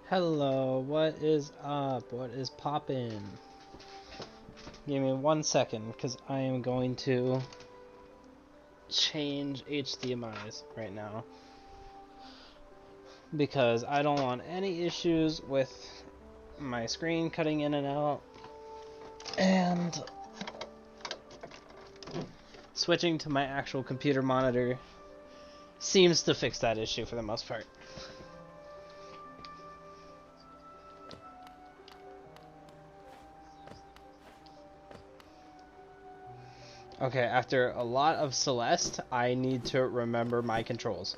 Hello, what is up? What is poppin'? Give me 1 second, because I am going to change HDMIs right now. Because I don't want any issues with my screen cutting in and out. And switching to my actual computer monitor seems to fix that issue for the most part. Okay, after a lot of Celeste, I need to remember my controls.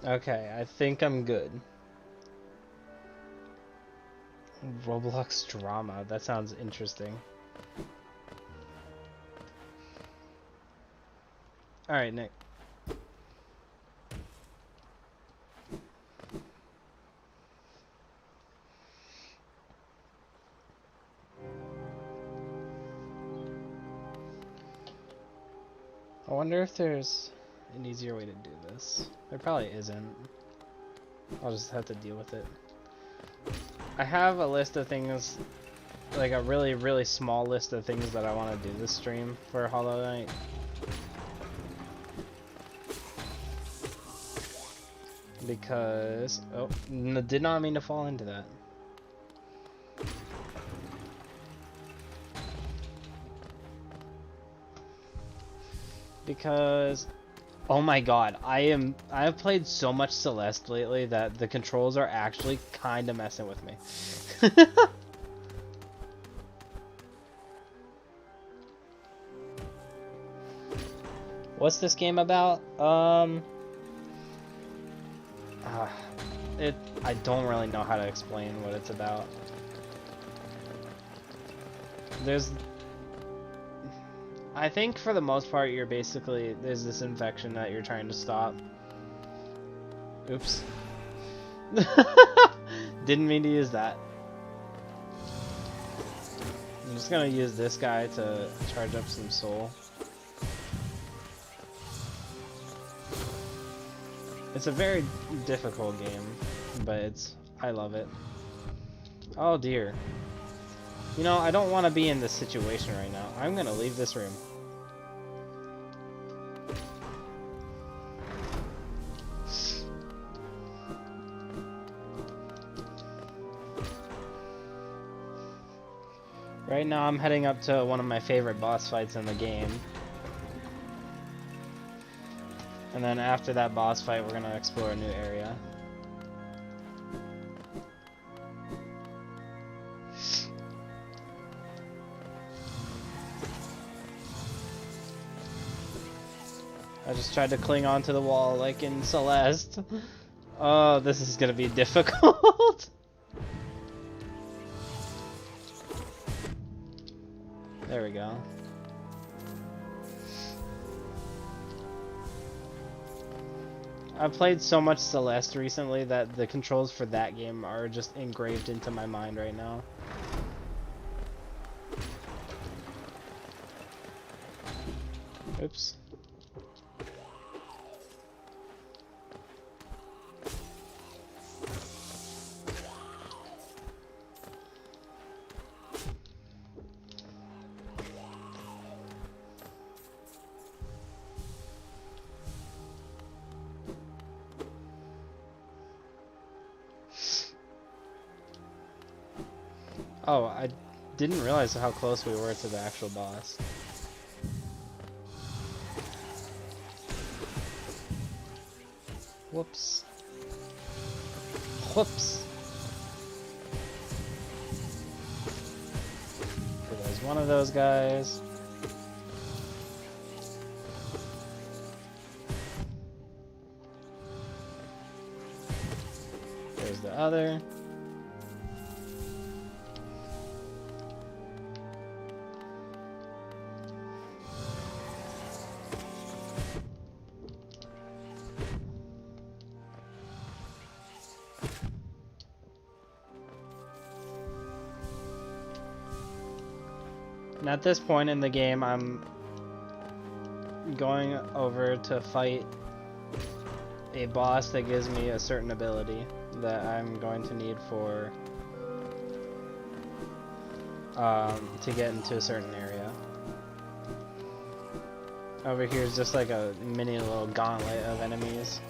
Okay, I think I'm good. Roblox drama, that sounds interesting. Alright, Nick. I wonder if there's an easier way to do this. There probably isn't. I'll just have to deal with it. I have a list of things, like a really, really small list of things that I want to do this stream for Hollow Knight. Because, oh, did not mean to fall into that. Because, oh my god, I have played so much Celeste lately that the controls are actually kind of messing with me. What's this game about? I don't really know how to explain what it's about. I think for the most part there's this infection that you're trying to stop. Oops. Didn't mean to use that. I'm just gonna use this guy to charge up some soul. It's a very difficult game, but I love it. Oh dear. You know, I don't want to be in this situation right now. I'm gonna leave this room. Right now I'm heading up to one of my favorite boss fights in the game. And then after that boss fight, we're gonna explore a new area. I just tried to cling onto the wall like in Celeste. Oh, this is gonna be difficult. There we go. I've played so much Celeste recently that the controls for that game are just engraved into my mind right now. Oops. Oh, I didn't realize how close we were to the actual boss. Whoops. Whoops. So there's one of those guys. There's the other. And at this point in the game, I'm going over to fight a boss that gives me a certain ability that I'm going to need for to get into a certain area. Over here is just like a mini little gauntlet of enemies.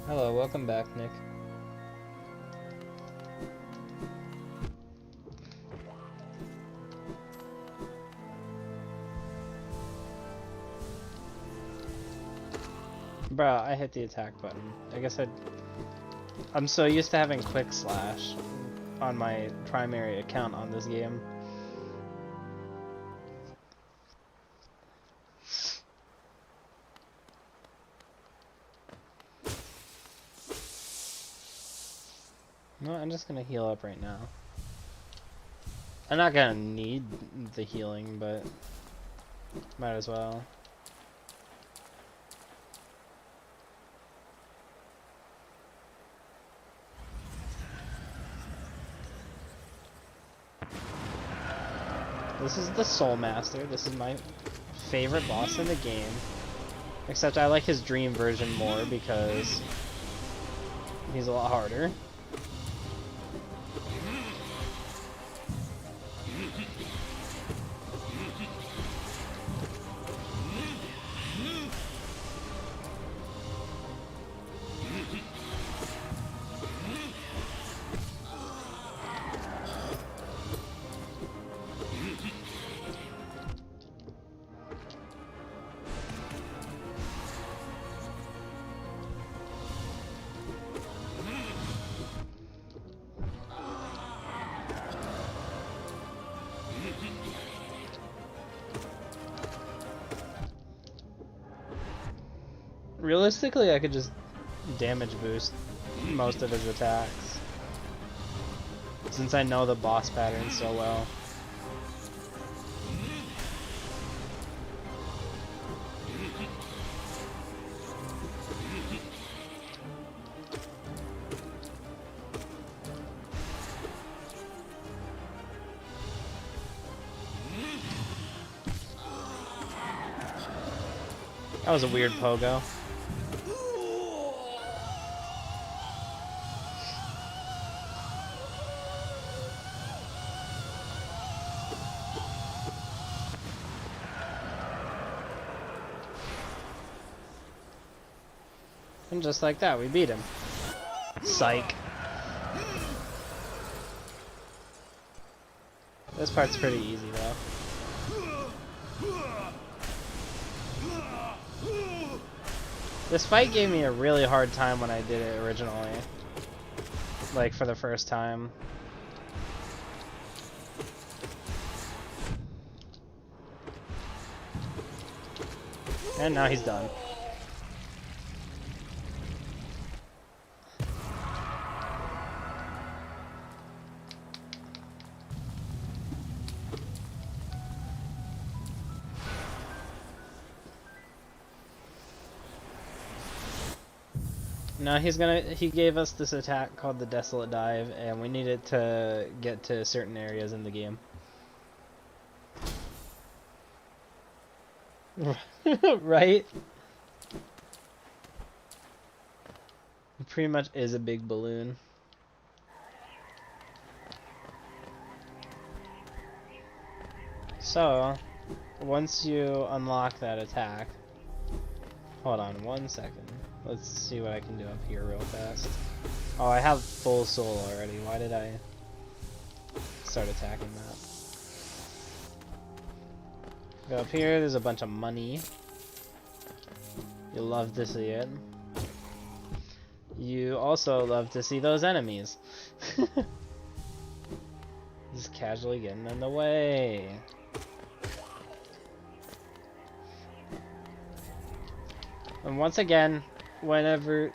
Hello, welcome back, Nick. Bro, I hit the attack button. I guess I'm so used to having quick slash on my primary account on this game. No, I'm just gonna heal up right now. I'm not gonna need the healing, but might as well. This is the Soul Master. This is my favorite boss in the game. Except I like his dream version more because he's a lot harder. Realistically, I could just damage boost most of his attacks, since I know the boss pattern so well. That was a weird pogo. And just like that, we beat him. Psych. This part's pretty easy though. This fight gave me a really hard time when I did it originally. Like for the first time. And now he's done. Now he gave us this attack called the Desolate Dive, and we need it to get to certain areas in the game. Right? It pretty much is a big balloon. So, once you unlock that attack, hold on 1 second. Let's see what I can do up here real fast. Oh, I have full soul already. Why did I start attacking that? Go up here, there's a bunch of money. You'll love to see it. You also love to see those enemies. Just casually getting in the way. And once again, whenever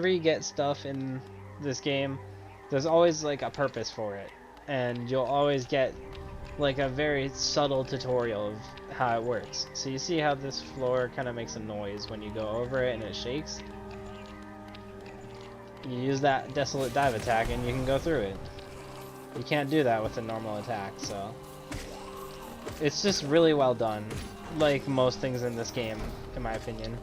you get stuff in this game, there's always like a purpose for it, and you'll always get like a very subtle tutorial of how it works. So you see how this floor kind of makes a noise when you go over it and it shakes? You use that Desolate Dive attack and you can go through it. You can't do that with a normal attack, so... It's just really well done, like most things in this game, in my opinion.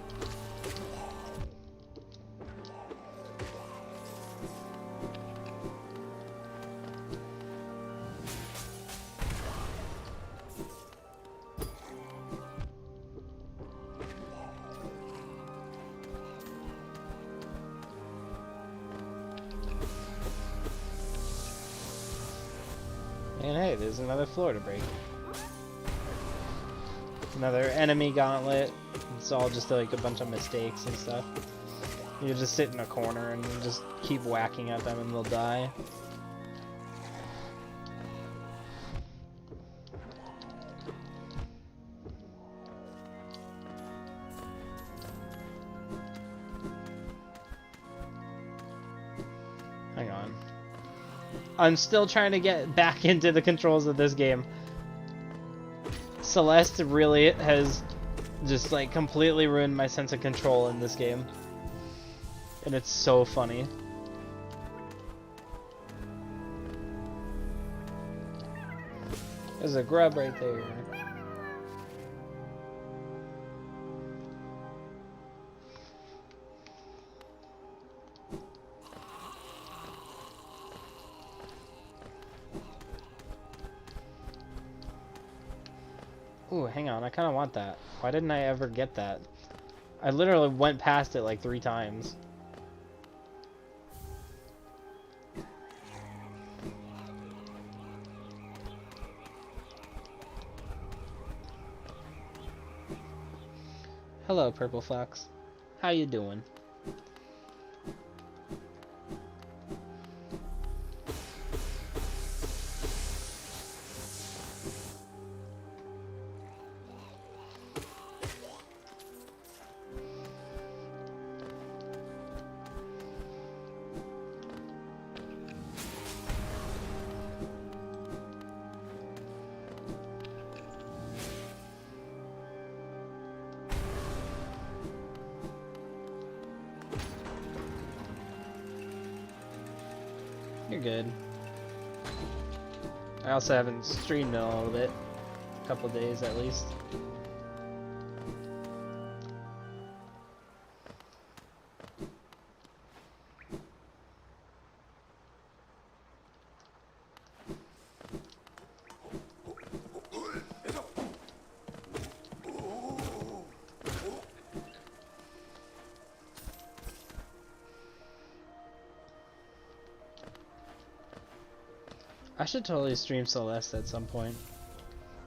And hey, there's another floor to break. Another enemy gauntlet. It's all just like a bunch of mistakes and stuff. You just sit in a corner and just keep whacking at them and they'll die. Hang on. I'm still trying to get back into the controls of this game. Celeste really has just like completely ruined my sense of control in this game. And it's so funny. There's a grub right there. Ooh, hang on, I kind of want that. Why didn't I ever get that? I literally went past it like 3 times. Hello, Purple Fox. How you doing? You're good. I also haven't streamed in a little bit. A couple days at least. I should totally stream Celeste at some point.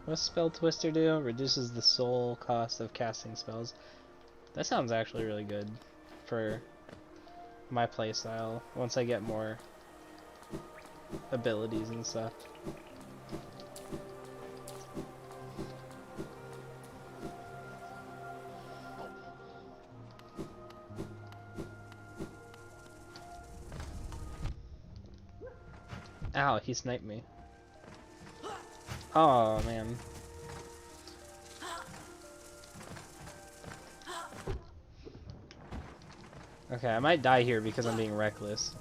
What's Spell Twister do? Reduces the soul cost of casting spells. That sounds actually really good for my playstyle once I get more abilities and stuff. Ow, he sniped me. Oh, man. Okay, I might die here because I'm being reckless.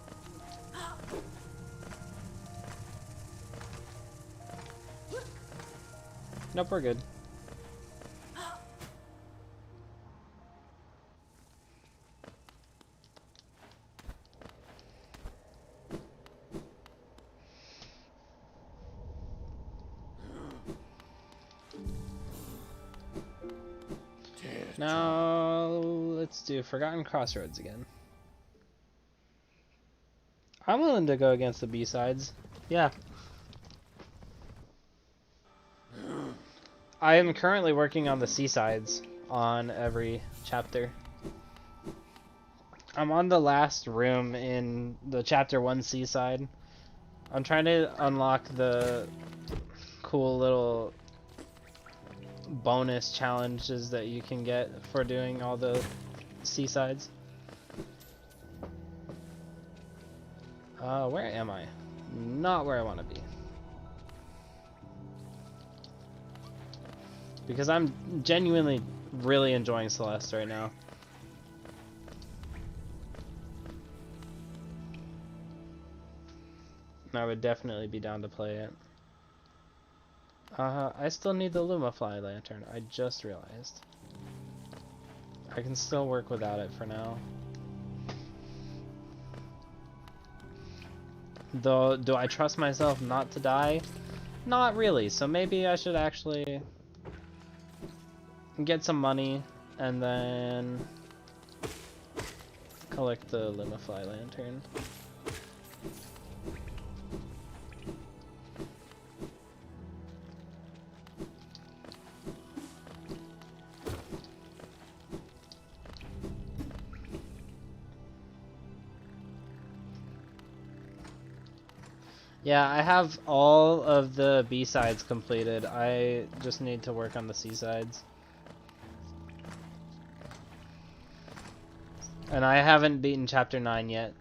Nope, we're good. Now, let's do Forgotten Crossroads again. I'm willing to go against the B-sides. Yeah. I am currently working on the C-sides on every chapter. I'm on the last room in the chapter 1 C-side. I'm trying to unlock the cool little bonus challenges that you can get for doing all the C-sides. Where am I? Not where I want to be. Because I'm genuinely really enjoying Celeste right now. I would definitely be down to play it. I still need the Lumafly lantern. I just realized. I can still work without it for now. Though, do I trust myself not to die? Not really, so maybe I should actually get some money and then collect the Lumafly lantern. Yeah, I have all of the B-sides completed. I just need to work on the C-sides. And I haven't beaten Chapter 9 yet.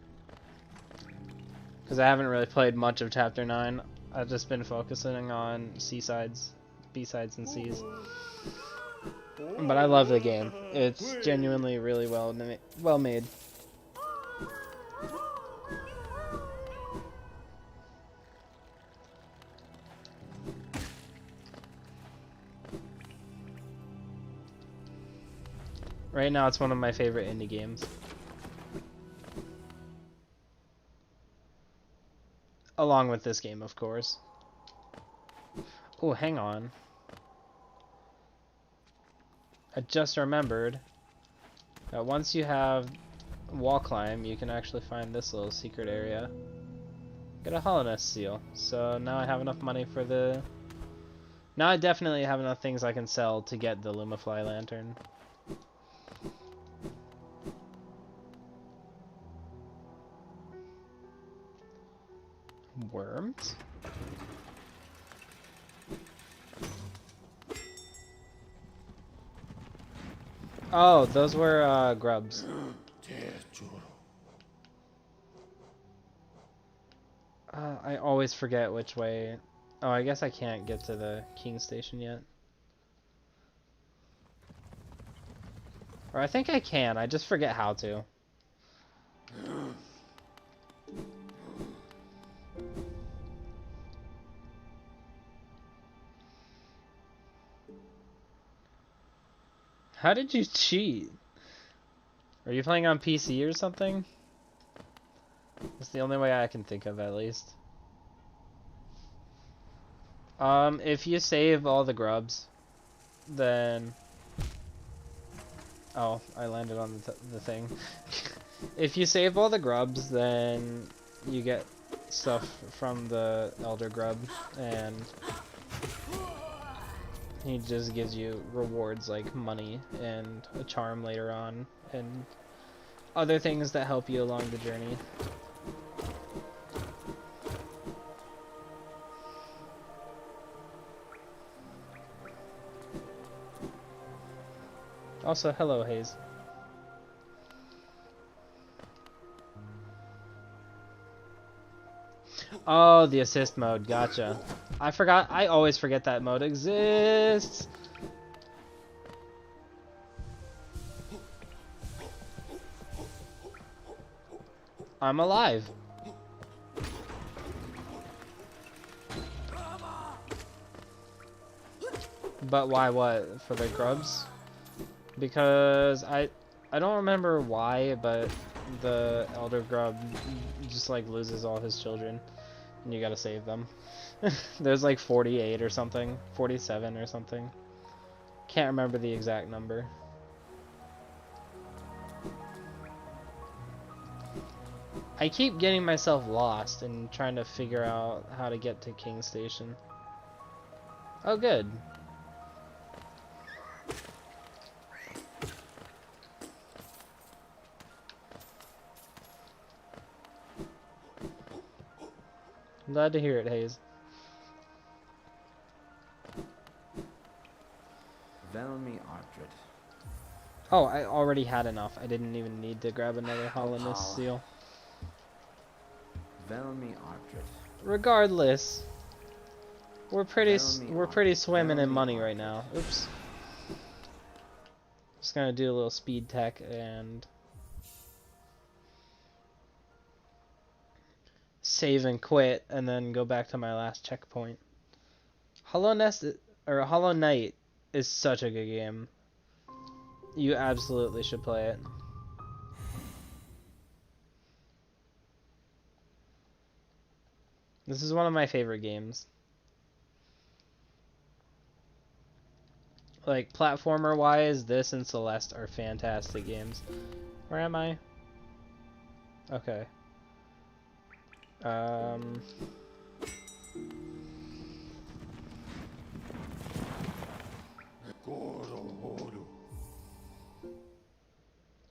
Because I haven't really played much of Chapter 9. I've just been focusing on C-sides, B-sides, and Cs. But I love the game. It's genuinely really well made. Right now, it's one of my favorite indie games. Along with this game, of course. Oh, hang on. I just remembered that once you have wall climb, you can actually find this little secret area. Get a Hollowness seal. So now I have enough money for the... Now I definitely have enough things I can sell to get the Lumafly lantern. Worms? Oh, those were grubs. I always forget which way. Oh, I guess I can't get to the King Station yet. Or I think I can, I just forget how to. How did you cheat? Are you playing on PC or something? That's the only way I can think of, at least. If you save all the grubs, then... Oh, I landed on the thing. If you save all the grubs, then you get stuff from the Elder Grub, and he just gives you rewards like money and a charm later on, and other things that help you along the journey. Also, hello, Hayes. Oh, the assist mode, gotcha. I forgot, I always forget that mode exists. I'm alive. But why what? For the grubs? Because I don't remember why, but the Elder Grub just like loses all his children and you gotta save them. There's like 48 or something, 47 or something. Can't remember the exact number. I keep getting myself lost and trying to figure out how to get to King Station. Oh, good. I'm glad to hear it, Hayes. Velmi Ardred. Oh, I already had enough. I didn't even need to grab another Hollowness seal. Velmi Ardred. Regardless. we're pretty swimming in money right now. Oops. Just gonna do a little speed tech and save and quit, and then go back to my last checkpoint. Hollow Knight is such a good game. You absolutely should play it. This is one of my favorite games. Like, platformer-wise, this and Celeste are fantastic games. Where am I? Okay.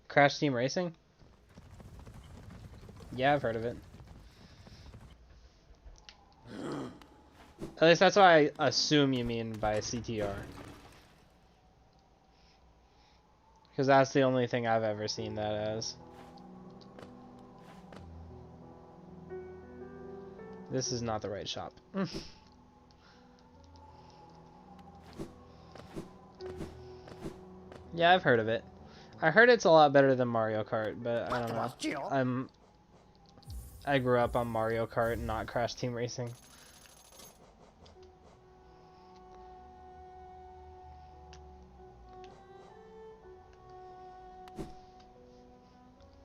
Crash Team Racing? Yeah, I've heard of it. At least that's what I assume you mean by CTR. Because that's the only thing I've ever seen that as. This is not the right shop. Yeah, I've heard of it. I heard it's a lot better than Mario Kart, but I don't know. I grew up on Mario Kart, not Crash Team Racing.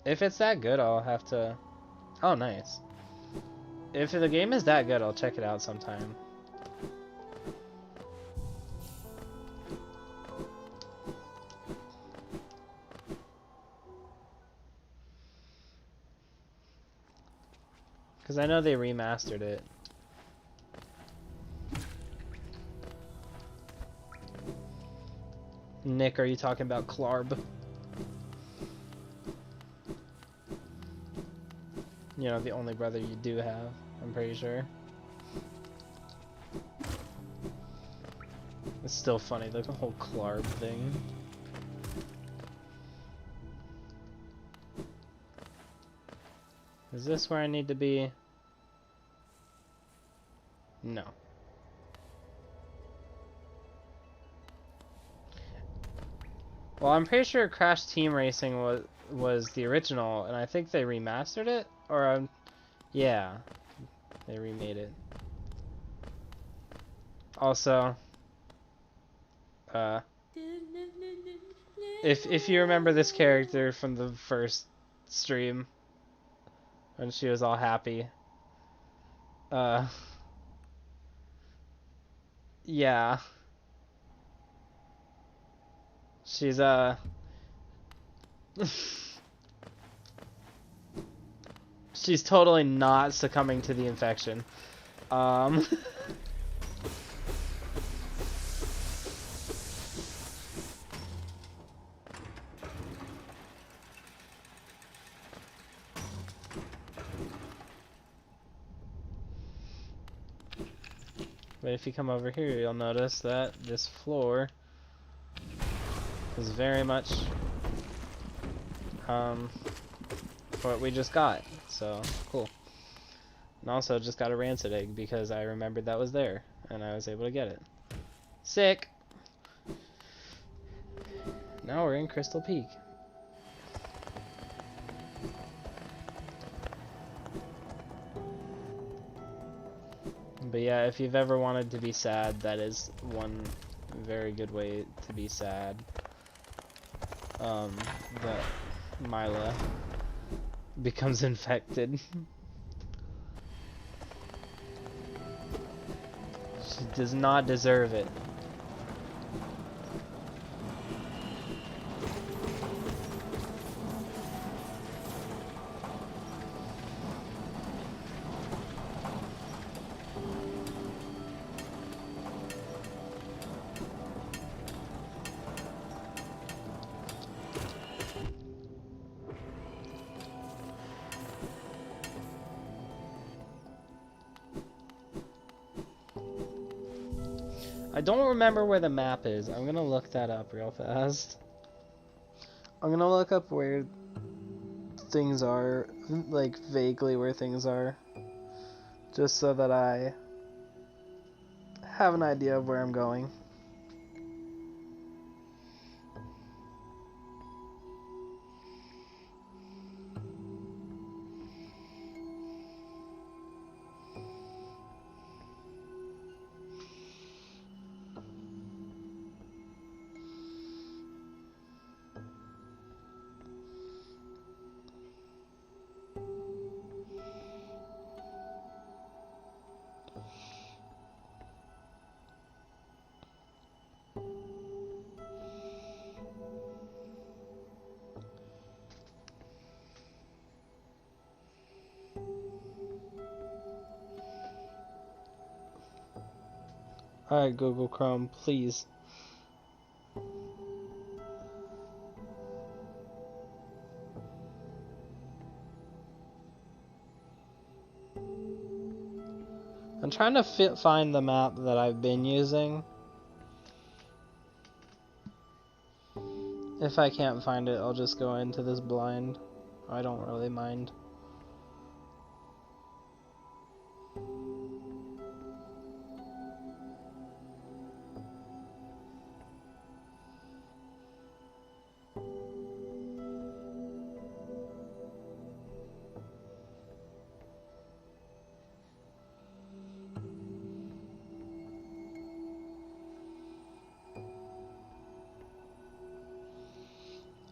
If it's that good, I'll have to... Oh, nice. If the game is that good, I'll check it out sometime. Because I know they remastered it. Nick, are you talking about Clarb? You know, the only brother you do have, I'm pretty sure. It's still funny, the whole Clarb thing. Is this where I need to be? No. Well, I'm pretty sure Crash Team Racing was the original, and I think they remastered it, or yeah, they remade it. Also, if you remember this character from the first stream, when she was all happy, yeah. She's she's totally not succumbing to the infection. But if you come over here, you'll notice that this floor is very much what we just got, so cool. And also just got a rancid egg because I remembered that was there and I was able to get it. Sick! Now we're in Crystal Peak. But yeah, if you've ever wanted to be sad, that is one very good way to be sad. That Mila becomes infected. She does not deserve it. I don't remember where the map is. I'm gonna look that up real fast. I'm gonna look up where things are, like vaguely where things are, just so that I have an idea of where I'm going. Alright, Google Chrome, please. I'm trying to find the map that I've been using. If I can't find it, I'll just go into this blind. I don't really mind.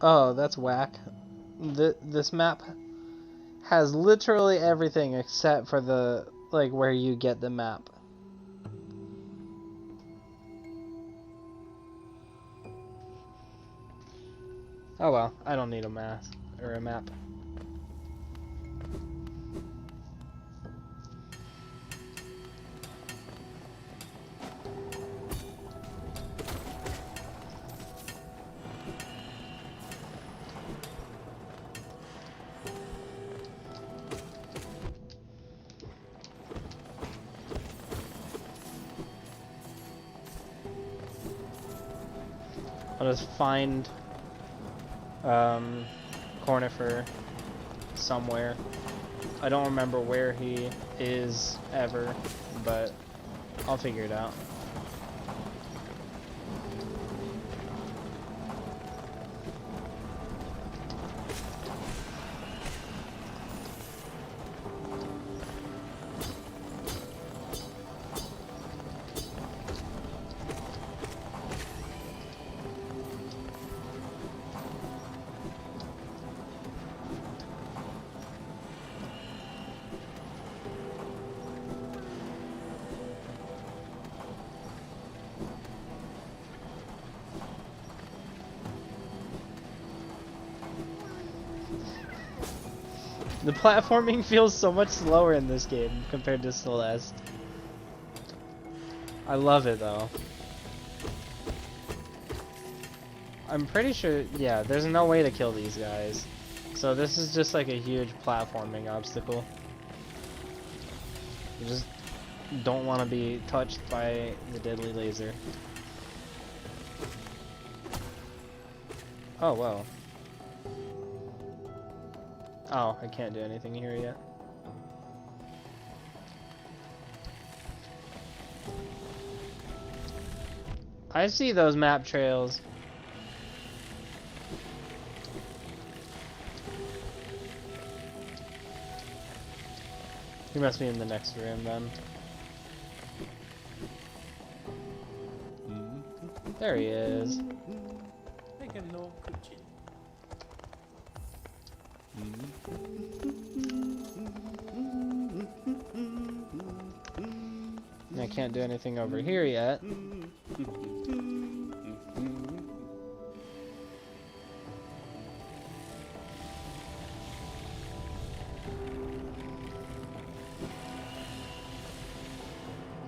Oh, that's whack. This map has literally everything except for the, like, where you get the map. Oh well, I don't need a map. I'll just find Cornifer somewhere. I don't remember where he is ever, but I'll figure it out. The platforming feels so much slower in this game compared to Celeste. I love it though. I'm pretty sure, yeah, there's no way to kill these guys. So this is just like a huge platforming obstacle. You just don't want to be touched by the deadly laser. Oh, wow. Oh, I can't do anything here yet. I see those map trails. He must be in the next room then. There he is. I can't do anything over here yet.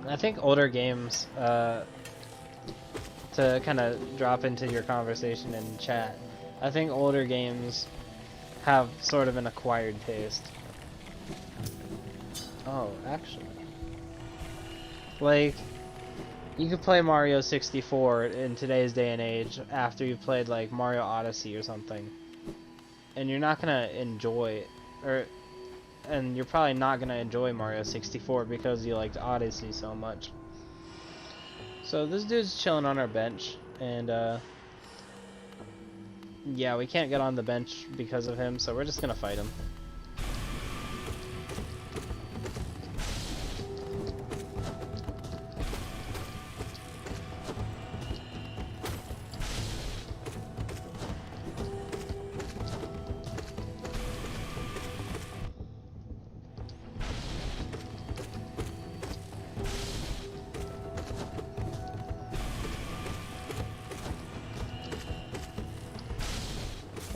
I think older games, to kind of drop into your conversation in chat, I think older games have sort of an acquired taste. Oh, actually. Like, you could play Mario 64 in today's day and age after you've played, like, Mario Odyssey or something. And you're not gonna enjoy, and you're probably not gonna enjoy Mario 64 because you liked Odyssey so much. So this dude's chilling on our bench, and yeah, we can't get on the bench because of him, so we're just gonna fight him.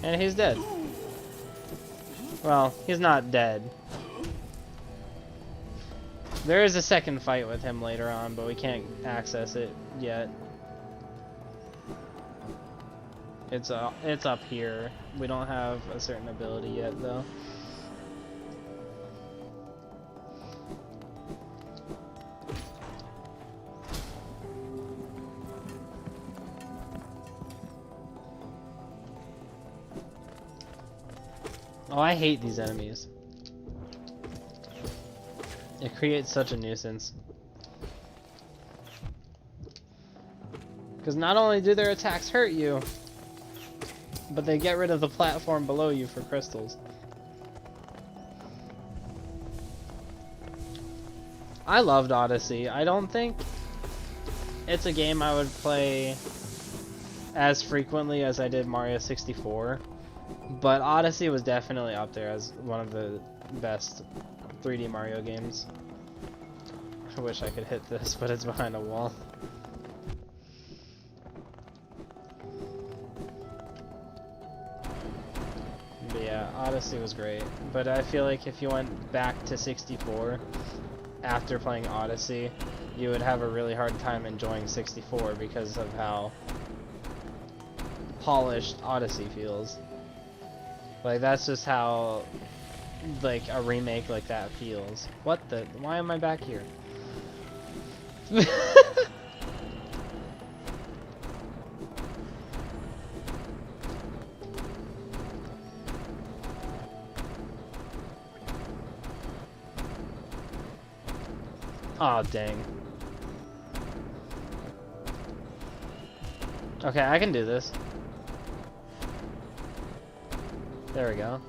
And he's dead. Well, he's not dead. There is a second fight with him later on, but we can't access it yet. It's up here. We don't have a certain ability yet, though. Oh, I hate these enemies. It creates such a nuisance. Because not only do their attacks hurt you, but they get rid of the platform below you for crystals. I loved Odyssey. I don't think it's a game I would play as frequently as I did Mario 64. But Odyssey was definitely up there as one of the best 3D Mario games. I wish I could hit this, but it's behind a wall. But yeah, Odyssey was great. But I feel like if you went back to 64 after playing Odyssey, you would have a really hard time enjoying 64 because of how polished Odyssey feels. Like, that's just how, like, a remake like that feels. What the? Why am I back here? Aw, dang. Okay, I can do this. There we go.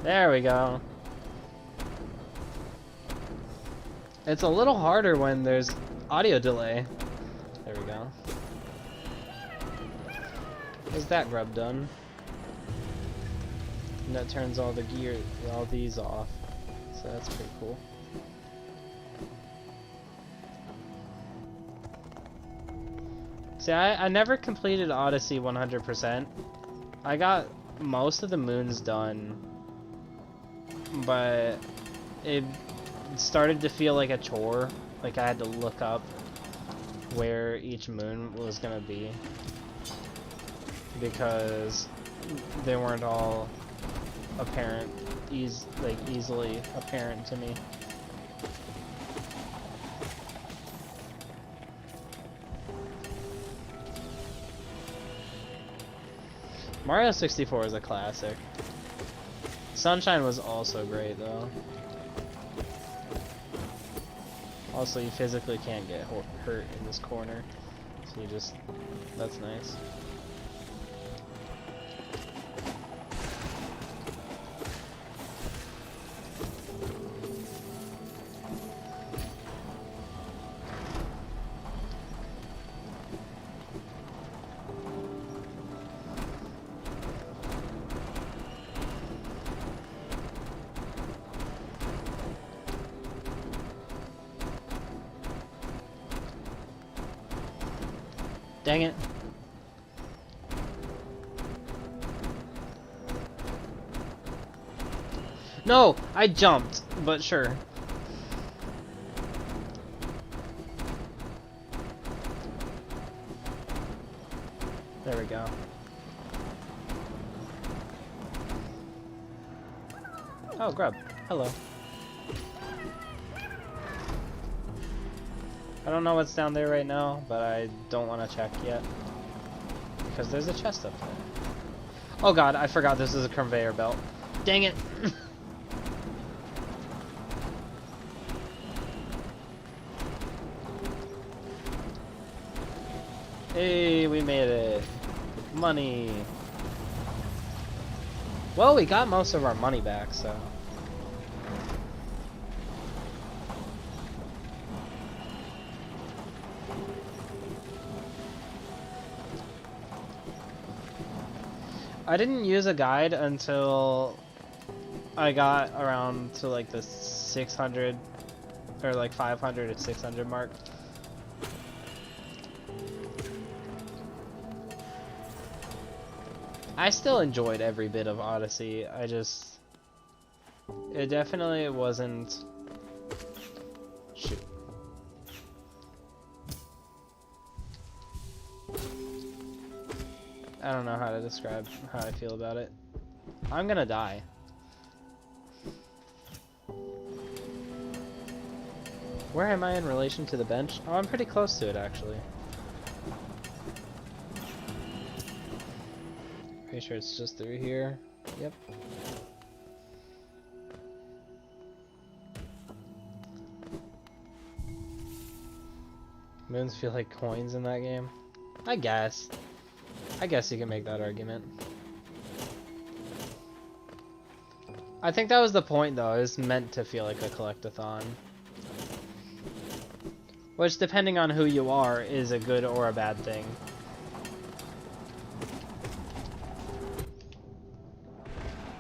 There we go. It's a little harder when there's audio delay. There we go. Is that grub done? And that turns all the gear, all these off. So that's pretty cool. See, I never completed Odyssey 100%. I got most of the moons done, but it started to feel like a chore. Like I had to look up where each moon was gonna be because they weren't all apparent, easily apparent to me. Mario 64 is a classic. Sunshine was also great, though. Also, you physically can't get hurt in this corner, so you just... that's nice. Dang it. No! I jumped, but sure. There we go. Oh, grub. Hello. I don't know what's down there right now, but I don't want to check yet. Because there's a chest up there. Oh god, I forgot this is a conveyor belt. Dang it! Hey, we made it. Money. Well, we got most of our money back, so. I didn't use a guide until I got around to like the 600 or like 500 to 600 mark. I still enjoyed every bit of Odyssey. It definitely wasn't. Shoot. I don't know how to describe how I feel about it. I'm gonna die. Where am I in relation to the bench? Oh, I'm pretty close to it, actually. Pretty sure it's just through here. Yep. Moons feel like coins in that game. I guess you can make that argument. I think that was the point, though. It was meant to feel like a collectathon. Which, depending on who you are, is a good or a bad thing.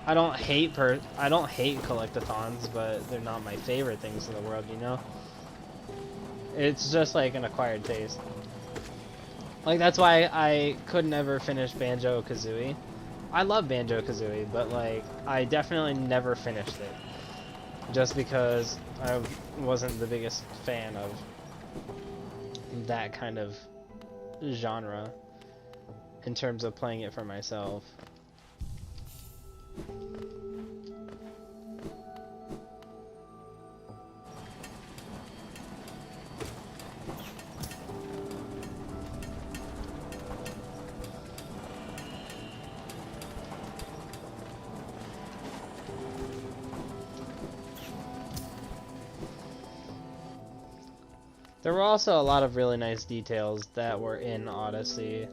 I don't hate collectathons, but they're not my favorite things in the world, you know? It's just like an acquired taste. Like, that's why I could never finish Banjo-Kazooie. I love Banjo-Kazooie, but like, I definitely never finished it. Just because I wasn't the biggest fan of that kind of genre in terms of playing it for myself. There were also a lot of really nice details that were in Odyssey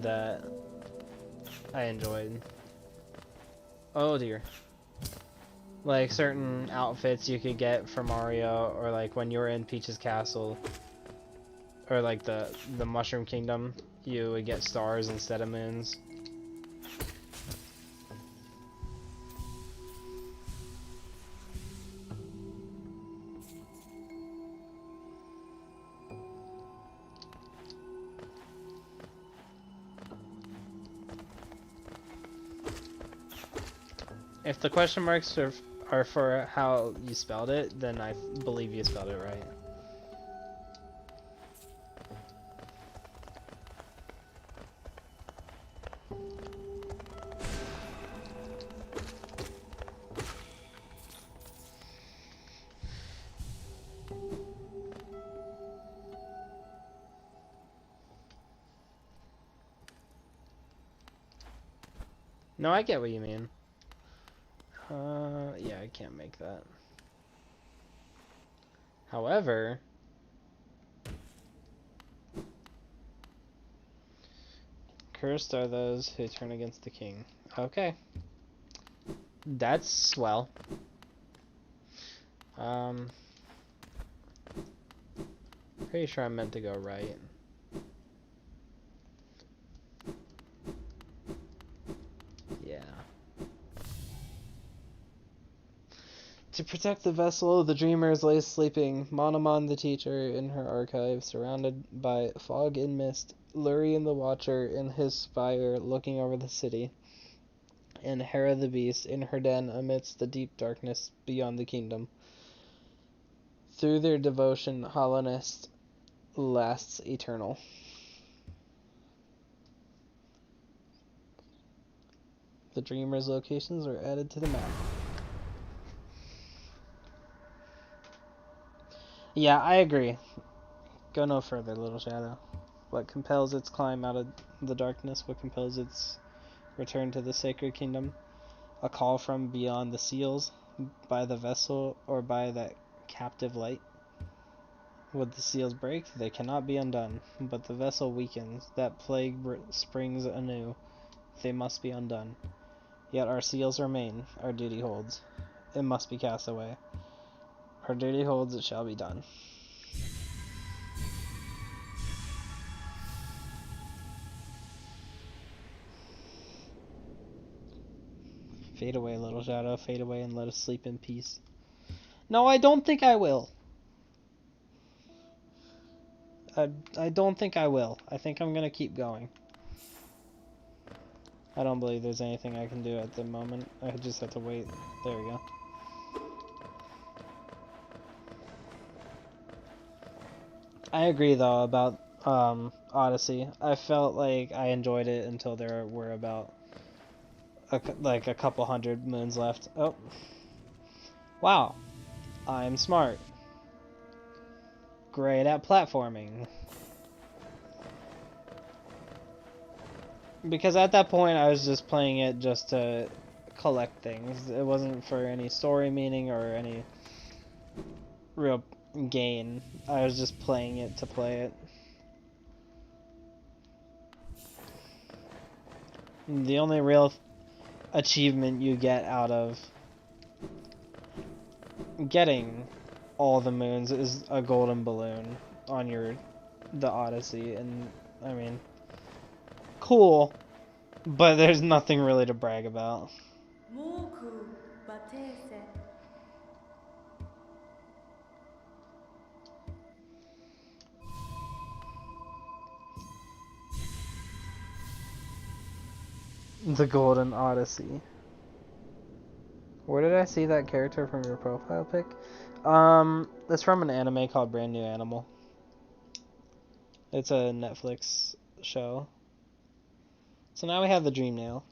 that I enjoyed. Oh dear. Like certain outfits you could get for Mario, or like when you were in Peach's Castle, or like the Mushroom Kingdom, you would get stars instead of moons. If the question marks are for how you spelled it, then I believe you spelled it right. No, I get what you mean. Yeah, I can't make that. However, cursed are those who turn against the king. Okay. That's swell. Pretty sure I'm meant to go right. Yeah. To protect the vessel, the dreamers lay sleeping. Monomon the teacher in her archive, surrounded by fog and mist. Lurien the watcher in his spire, looking over the city. And Hera the beast in her den amidst the deep darkness beyond the kingdom. Through their devotion, hollowness lasts eternal. The dreamers' locations are added to the map. Yeah, I agree. Go no further, little shadow. What compels its climb out of the darkness? What compels its return to the sacred kingdom? A call from beyond the seals, by the vessel, or by that captive light? Would the seals break, they cannot be undone. But the vessel weakens, that plague springs anew. They must be undone. Yet our seals remain, our duty holds. It must be cast away. Our duty holds, it shall be done. Fade away, little shadow, fade away and let us sleep in peace. No, I don't think I will. I don't think I will. I think I'm gonna keep going. I don't believe there's anything I can do at the moment. I just have to wait. There we go. I agree though about Odyssey. I felt like I enjoyed it until there were about like a couple hundred moons left. Oh. Wow. I'm smart. Great at platforming. Because at that point I was just playing it just to collect things. It wasn't for any story meaning or any real gain. I was just playing it to play it. The only real achievement you get out of getting all the moons is a golden balloon on the Odyssey, and I mean, cool, but there's nothing really to brag about. The Golden Odyssey. Where did I see that character from your profile pic? It's from an anime called Brand New Animal. It's a Netflix show. So now we have the Dream Nail.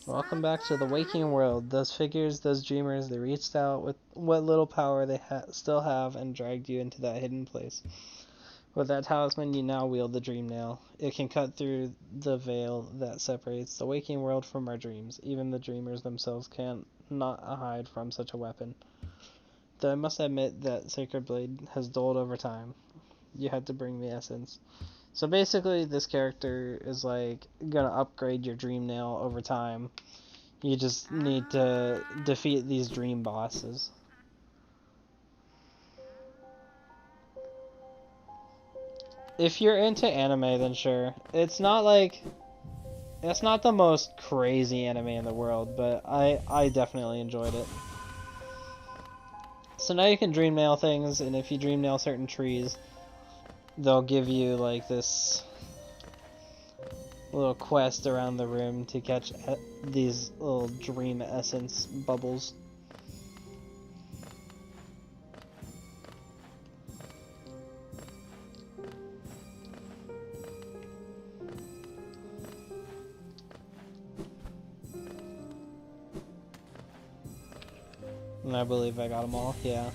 Welcome back to the waking world. Those figures, those dreamers, they reached out with what little power they still have and dragged you into that hidden place. With that talisman, you now wield the Dream Nail. It can cut through the veil that separates the waking world from our dreams. Even the dreamers themselves can't not hide from such a weapon. Though I must admit that Sacred Blade has dulled over time. You had to bring the essence. So basically, this character is like gonna upgrade your Dream Nail over time. You just need to defeat these dream bosses. If you're into anime, then sure. It's not the most crazy anime in the world, but I definitely enjoyed it. So now you can Dream Nail things, and if you Dream Nail certain trees, they'll give you like this little quest around the room to catch these little dream essence bubbles. And I believe I got them all, yeah.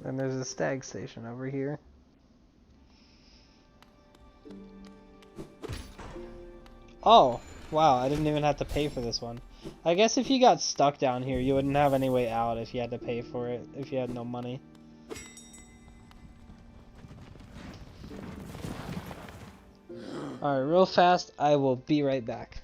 And there's a stag station over here. Oh, wow, I didn't even have to pay for this one. I guess if you got stuck down here, you wouldn't have any way out if you had to pay for it, if you had no money. Alright, real fast, I will be right back.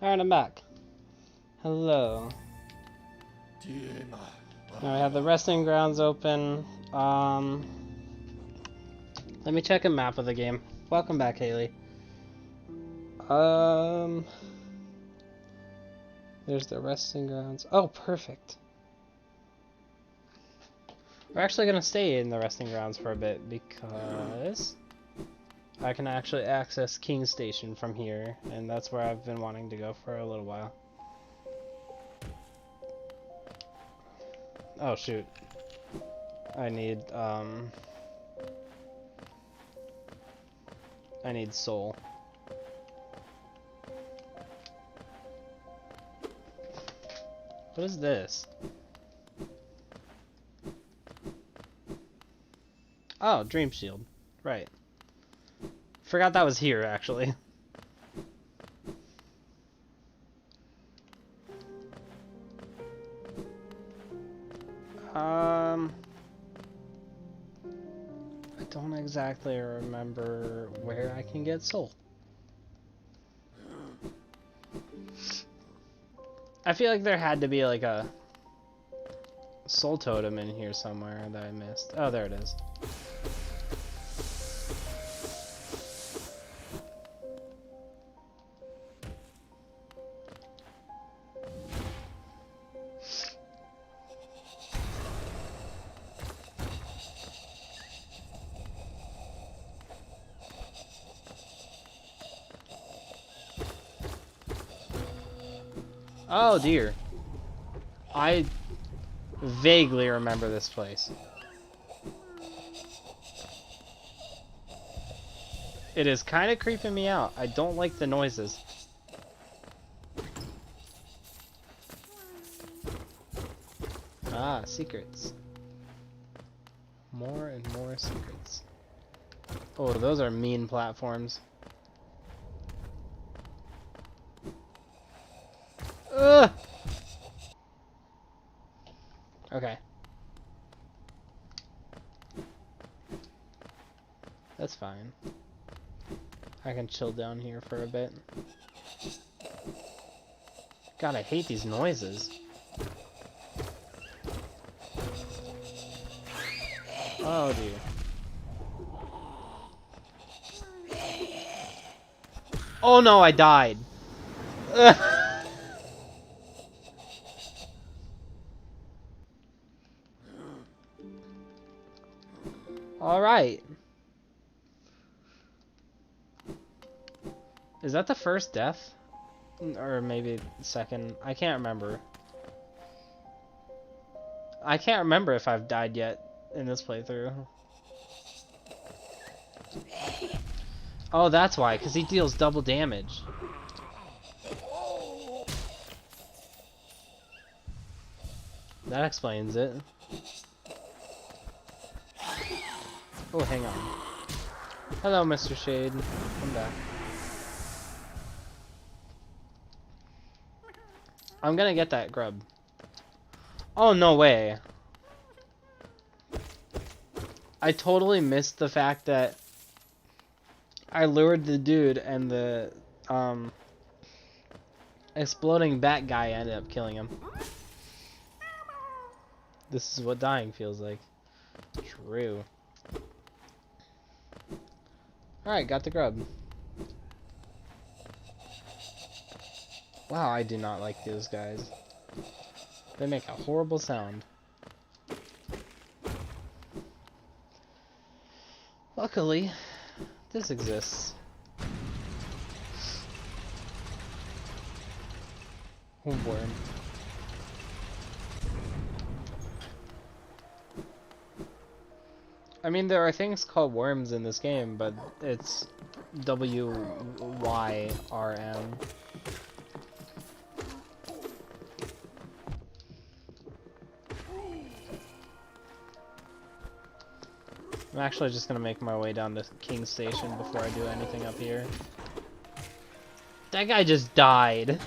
Alright, I'm back. Hello. Now we have the resting grounds open. Let me check a map of the game. Welcome back, Haley. There's the resting grounds. Oh, perfect. We're actually gonna stay in the resting grounds for a bit because I can actually access King's Station from here, and that's where I've been wanting to go for a little while. Oh shoot. I need soul. What is this? Oh, Dream Shield. Right. Forgot that was here, actually. I don't exactly remember where I can get soul. I feel like there had to be like a soul totem in here somewhere that I missed. Oh, there it is. Oh dear. I vaguely remember this place. It is kind of creeping me out. I don't like the noises. Ah, secrets. More and more secrets. Oh, those are mean platforms. Ugh! Okay. That's fine. I can chill down here for a bit. God, I hate these noises. Oh dear. Oh no, I died. All right. Is that the first death? Or maybe second? I can't remember. I can't remember if I've died yet in this playthrough. Oh, that's why, because he deals double damage. That explains it. Oh, hang on. Hello, Mr. Shade. Come back. I'm gonna get that grub. Oh, no way. I totally missed the fact that I lured the dude and the exploding bat guy ended up killing him. This is what dying feels like. True. Alright, got the grub. Wow, I do not like those guys. They make a horrible sound. Luckily, this exists. Oh, worm. I mean, there are things called worms in this game, but it's W-Y-R-M. I'm actually just gonna make my way down to King Station before I do anything up here. That guy just died.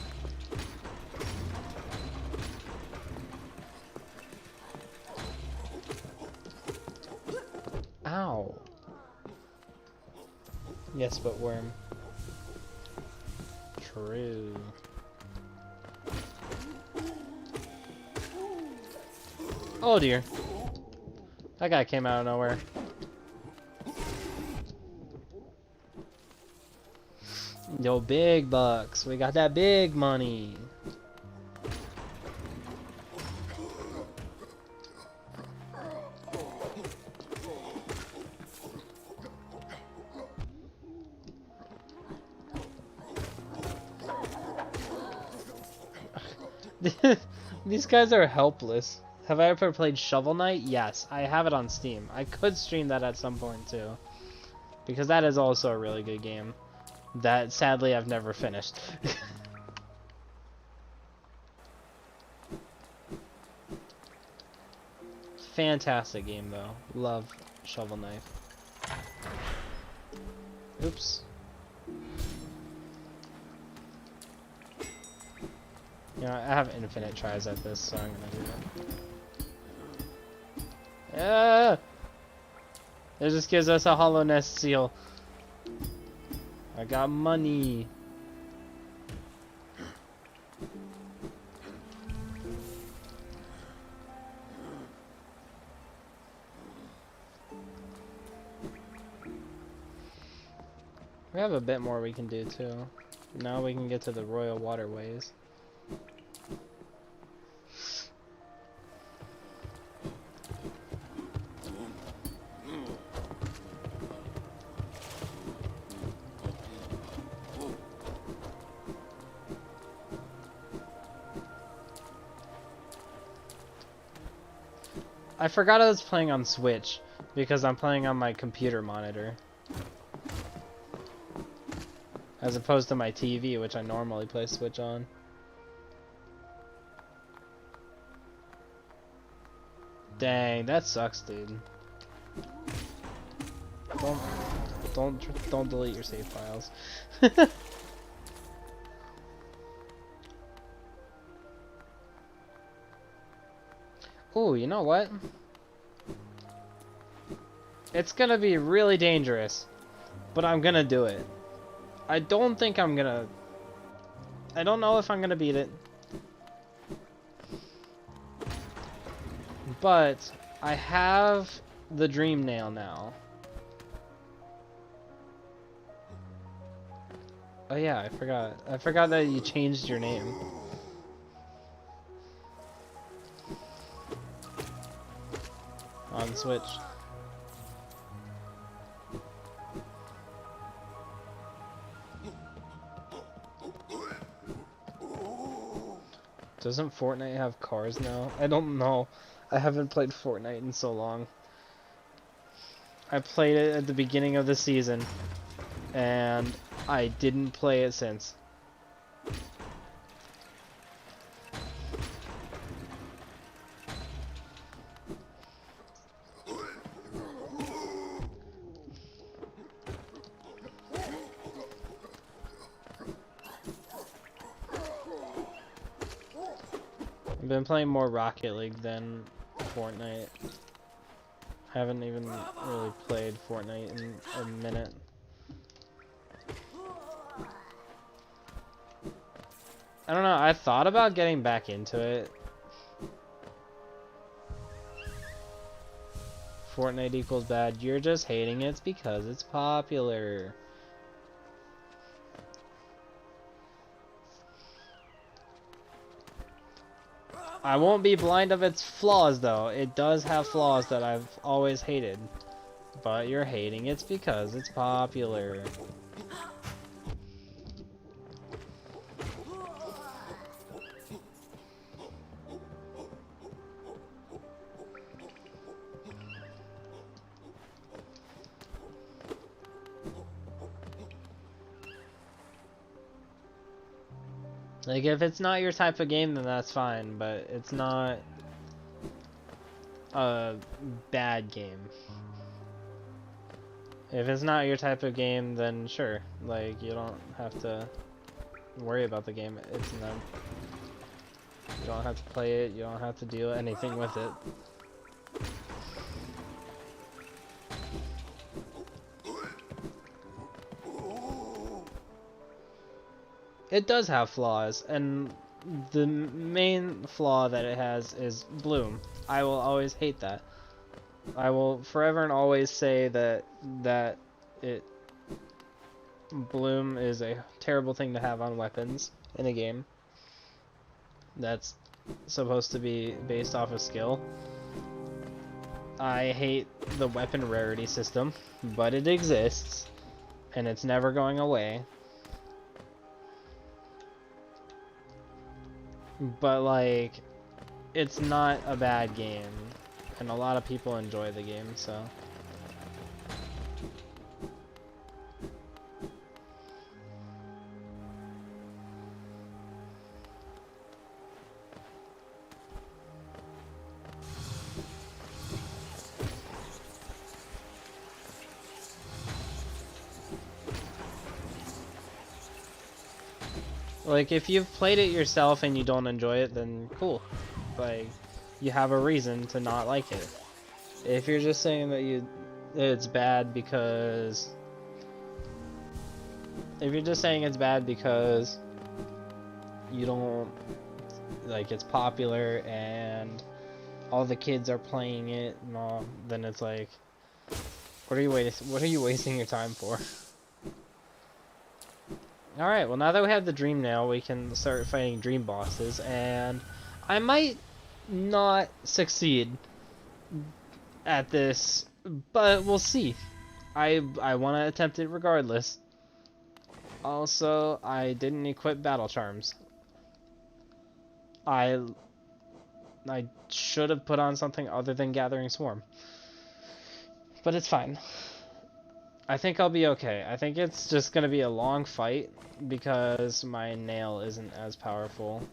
Ow. Yes, but worm. True. Oh dear. That guy came out of nowhere. Yo, big bucks. We got that big money. These guys are helpless. Have I ever played Shovel Knight? Yes, I have it on Steam. I could stream that at some point too, because that is also a really good game that sadly I've never finished. Fantastic game though. Love Shovel Knight. Oops. You know, I have infinite tries at this, so I'm gonna do that. Yeah! It just gives us a Hollow Nest seal. I got money. We have a bit more we can do too. Now we can get to the Royal Waterways. I forgot I was playing on Switch because I'm playing on my computer monitor as opposed to my TV, which I normally play Switch on. Dang, that sucks, dude. Don't delete your save files. Ooh, you know what? It's gonna be really dangerous, but I'm gonna do it. I don't think I'm gonna... I don't know if I'm gonna beat it. But I have the Dream Nail now. Oh yeah, I forgot. I forgot that you changed your name. On Switch. Doesn't Fortnite have cars now? I don't know. I haven't played Fortnite in so long. I played it at the beginning of the season, and I didn't play it since. I've been playing more Rocket League than Fortnite. Haven't even really played Fortnite in a minute. I don't know, I thought about getting back into it Fortnite equals bad. You're just hating it because it's popular. I won't be blind of its flaws, though. It does have flaws that I've always hated. But you're hating it because it's popular. Like, if it's not your type of game, then that's fine, but it's not a bad game. If it's not your type of game, then sure. Like, you don't have to worry about the game. It's no. You don't have to play it, you don't have to do anything with it. It does have flaws, and the main flaw that it has is Bloom. I will always hate that. I will forever and always say that Bloom is a terrible thing to have on weapons in a game that's supposed to be based off of skill. I hate the weapon rarity system, but it exists, and it's never going away. But, like, it's not a bad game, and a lot of people enjoy the game, so. Like, if you've played it yourself and you don't enjoy it, then cool. Like, you have a reason to not like it. If you're just saying that it's bad because... If you're just saying it's bad because you don't... Like, it's popular and all the kids are playing it and all, then it's like... What are you wasting your time for? Alright, well now that we have the Dream Nail, we can start fighting Dream Bosses, and I might not succeed at this, but we'll see. I want to attempt it regardless. Also, I didn't equip Battle Charms. I should have put on something other than Gathering Swarm. But it's fine. I think I'll be okay. I think it's just gonna be a long fight because my nail isn't as powerful.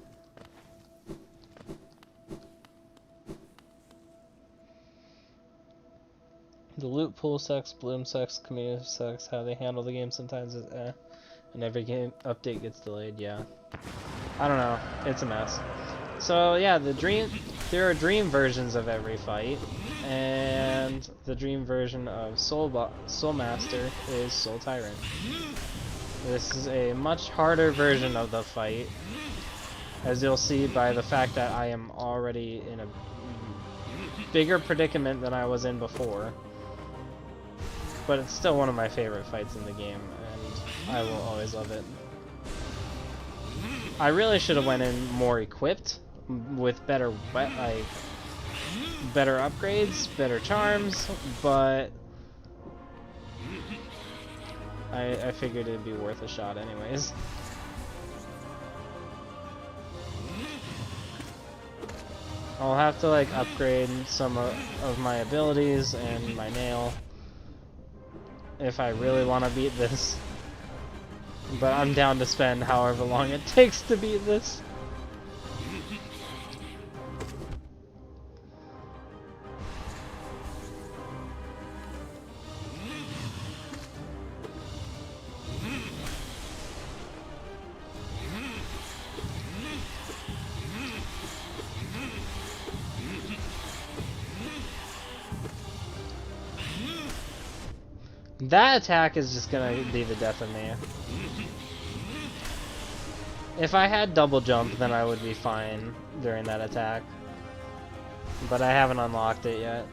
The loot pool sucks, Bloom sucks, community sucks, how they handle the game sometimes is eh. And every game update gets delayed, yeah. I don't know, it's a mess. So yeah, there are dream versions of every fight, and the dream version of Soul Master is Soul Tyrant. This is a much harder version of the fight, as you'll see by the fact that I am already in a bigger predicament than I was in before. But it's still one of my favorite fights in the game, and I will always love it. I really should have went in more equipped, with better upgrades, better charms, but I figured it'd be worth a shot anyways. I'll have to like upgrade some of my abilities and my nail if I really want to beat this. But I'm down to spend however long it takes to beat this. That attack is just gonna be the death of me. If I had double jump, then I would be fine during that attack. But I haven't unlocked it yet.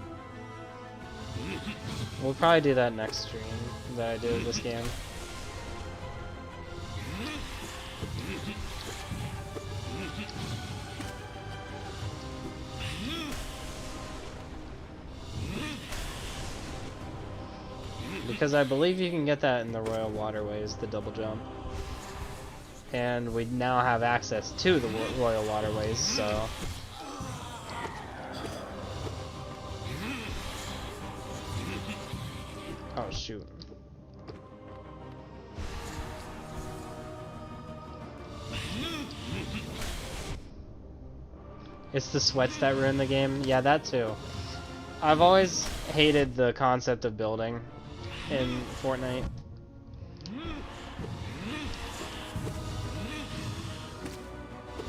We'll probably do that next stream that I do of this game. Because I believe you can get that in the Royal Waterways, the double jump. And we now have access to the Royal Waterways, so... Oh, shoot. It's the sweats that ruin the game? Yeah, that too. I've always hated the concept of building in Fortnite.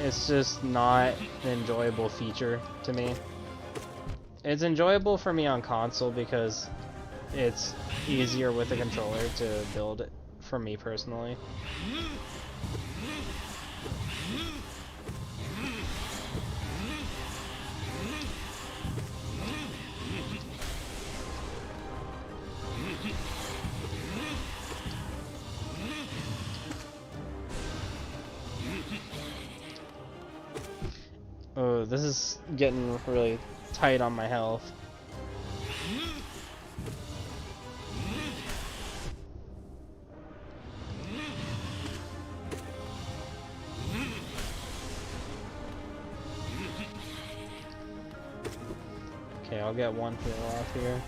It's just not an enjoyable feature to me. It's enjoyable for me on console because it's easier with a controller to build it for me personally. Oh, this is getting really tight on my health. Okay, I'll get one heal off here.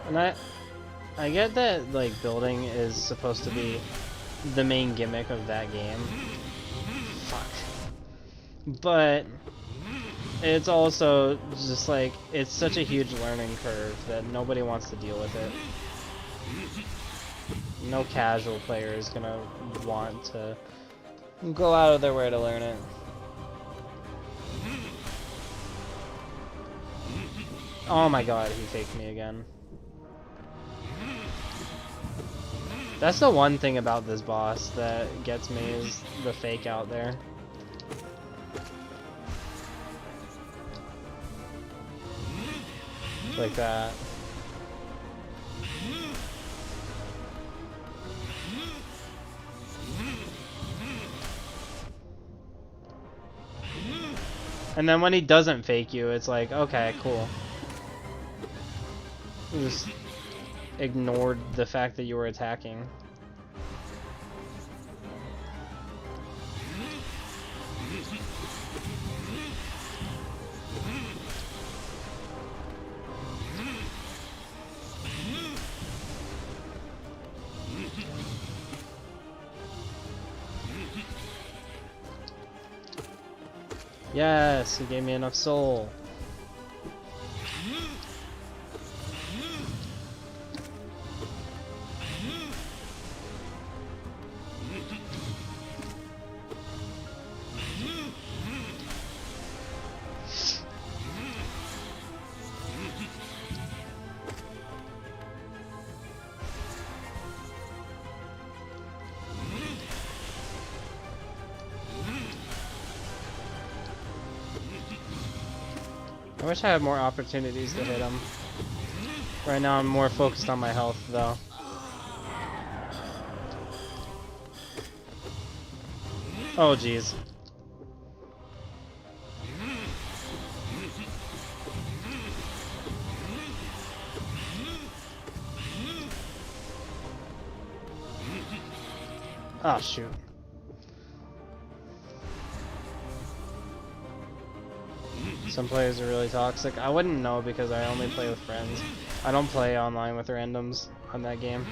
And I get that, like, building is supposed to be the main gimmick of that game. Fuck. But it's also just like, it's such a huge learning curve that nobody wants to deal with it. No casual player is gonna want to go out of their way to learn it. Oh my god, he faked me again. That's the one thing about this boss that gets me, is the fake out there. Like that. And then when he doesn't fake you, it's like, okay, cool. You just ignored the fact that you were attacking. Yes, he gave me enough soul. I wish I had more opportunities to hit him. Right now I'm more focused on my health, though. Oh, jeez. Oh, shoot. Some players are really toxic. I wouldn't know because I only play with friends. I don't play online with randoms on that game.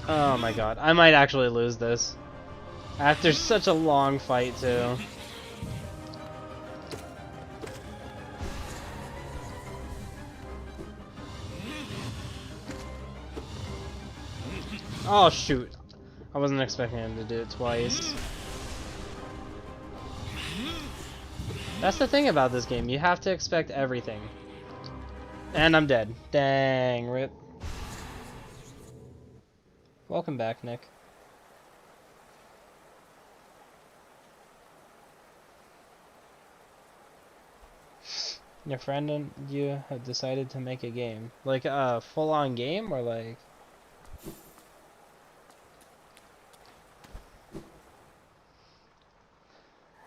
Oh my god. I might actually lose this. After such a long fight, too. Oh shoot. I wasn't expecting him to do it twice. That's the thing about this game, you have to expect everything. And I'm dead. Dang, rip. Welcome back, Nick. Your friend and you have decided to make a game. Like a full-on game, or like...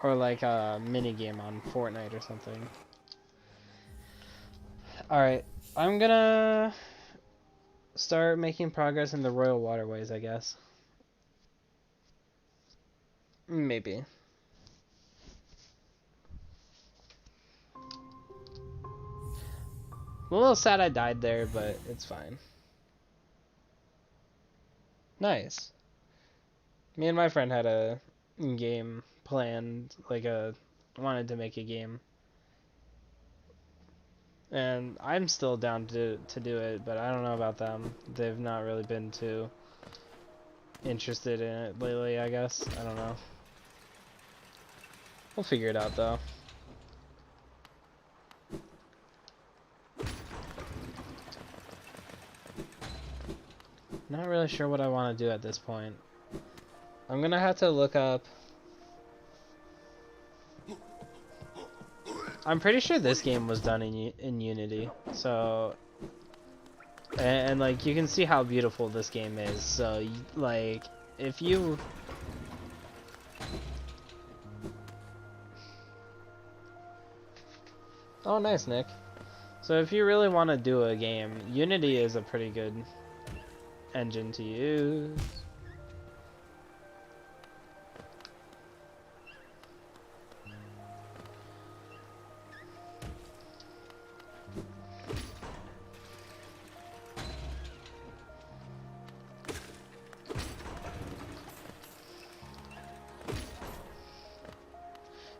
Or like a mini game on Fortnite or something. Alright, I'm gonna start making progress in the Royal Waterways, I guess. Maybe. I'm a little sad I died there, but it's fine. Nice. Me and my friend had a game planned, like wanted to make a game. And I'm still down to do it, but I don't know about them. They've not really been too interested in it lately, I guess. I don't know. We'll figure it out though. Not really sure what I want to do at this point. I'm gonna have to look up. I'm pretty sure this game was done in Unity, so and like you can see how beautiful this game is. So like if you oh nice Nick. So if you really want to do a game, Unity is a pretty good engine to use.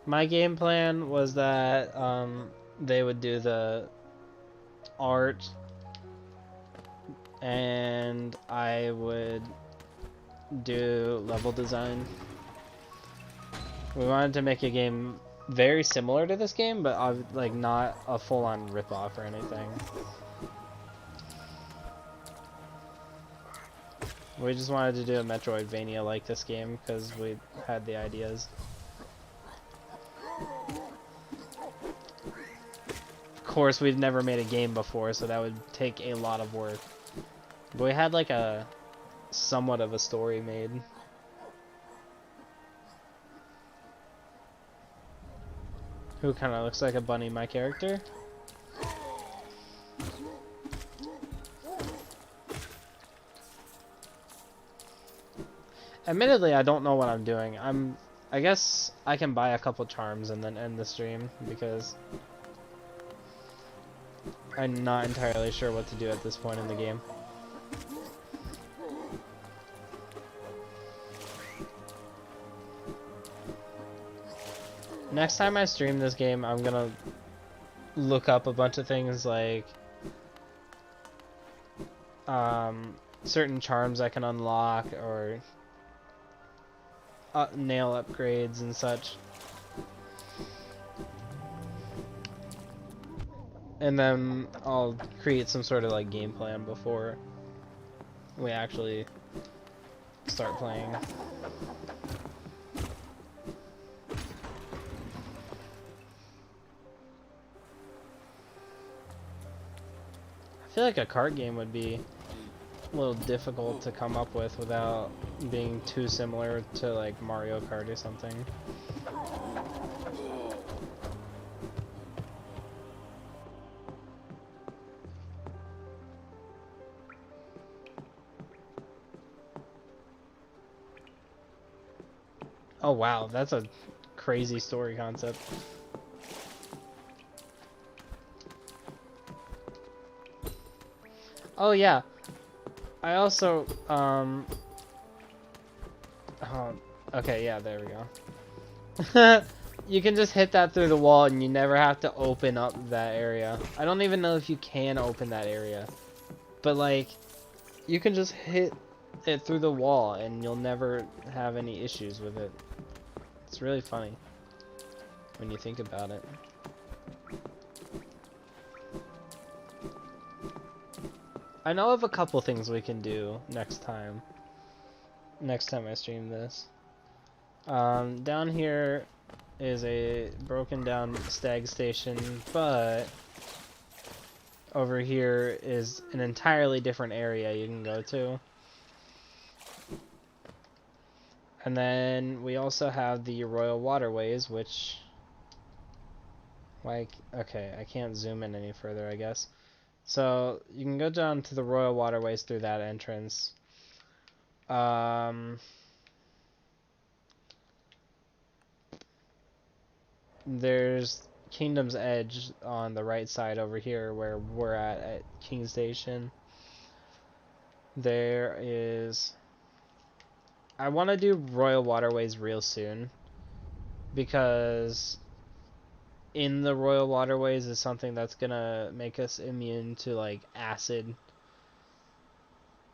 My game plan was that they would do the art and I would do level design. We wanted to make a game very similar to this game, but like not a full-on rip-off or anything. We just wanted to do a Metroidvania like this game because we had the ideas. Of course, we've never made a game before, so that would take a lot of work. But we had like a somewhat of a story made. Who kind of looks like a bunny, my character? Admittedly, I don't know what I'm doing. I guess I can buy a couple charms and then end the stream because I'm not entirely sure what to do at this point in the game. Next time I stream this game, I'm gonna look up a bunch of things like certain charms I can unlock or nail upgrades and such. And then I'll create some sort of like game plan before we actually start playing. I feel like a card game would be a little difficult to come up with without being too similar to like Mario Kart or something. Oh wow, that's a crazy story concept. Oh yeah, I also oh, okay, yeah, there we go. You can just hit that through the wall and you never have to open up that area. I don't even know if you can open that area, but like you can just hit it through the wall and you'll never have any issues with it. It's really funny when you think about it. I know of a couple things we can do next time. next time I stream this. Down here is a broken down stag station, but over here is an entirely different area you can go to. And then we also have the Royal Waterways, which... like, okay, I can't zoom in any further, I guess. So, you can go down to the Royal Waterways through that entrance. There's Kingdom's Edge on the right side over here where we're at King Station. There is... I want to do Royal Waterways real soon, because in the Royal Waterways is something that's gonna make us immune to like acid,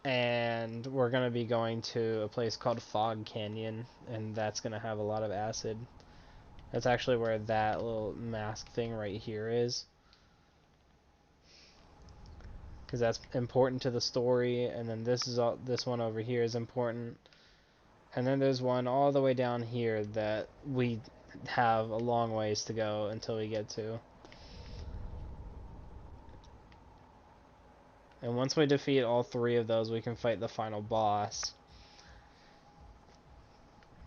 and we're gonna be going to a place called Fog Canyon, and that's gonna have a lot of acid. That's actually where that little mask thing right here is, because that's important to the story. And then this one over here is important. And then there's one all the way down here that we have a long ways to go until we get to. And once we defeat all three of those, we can fight the final boss.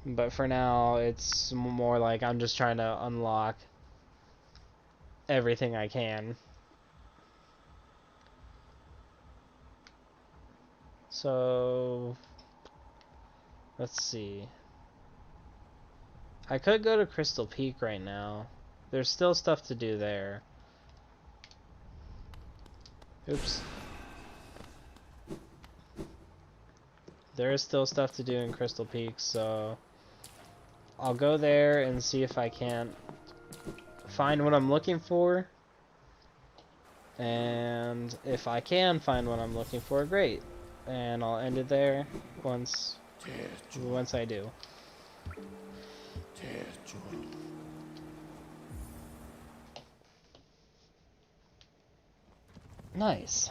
But for now, it's more like I'm just trying to unlock everything I can. So... let's see. I could go to Crystal Peak right now. There's still stuff to do there. Oops. There is still stuff to do in Crystal Peak, so I'll go there and see if I can't find what I'm looking for. And if I can find what I'm looking for, great. And I'll end it there once I do. Nice.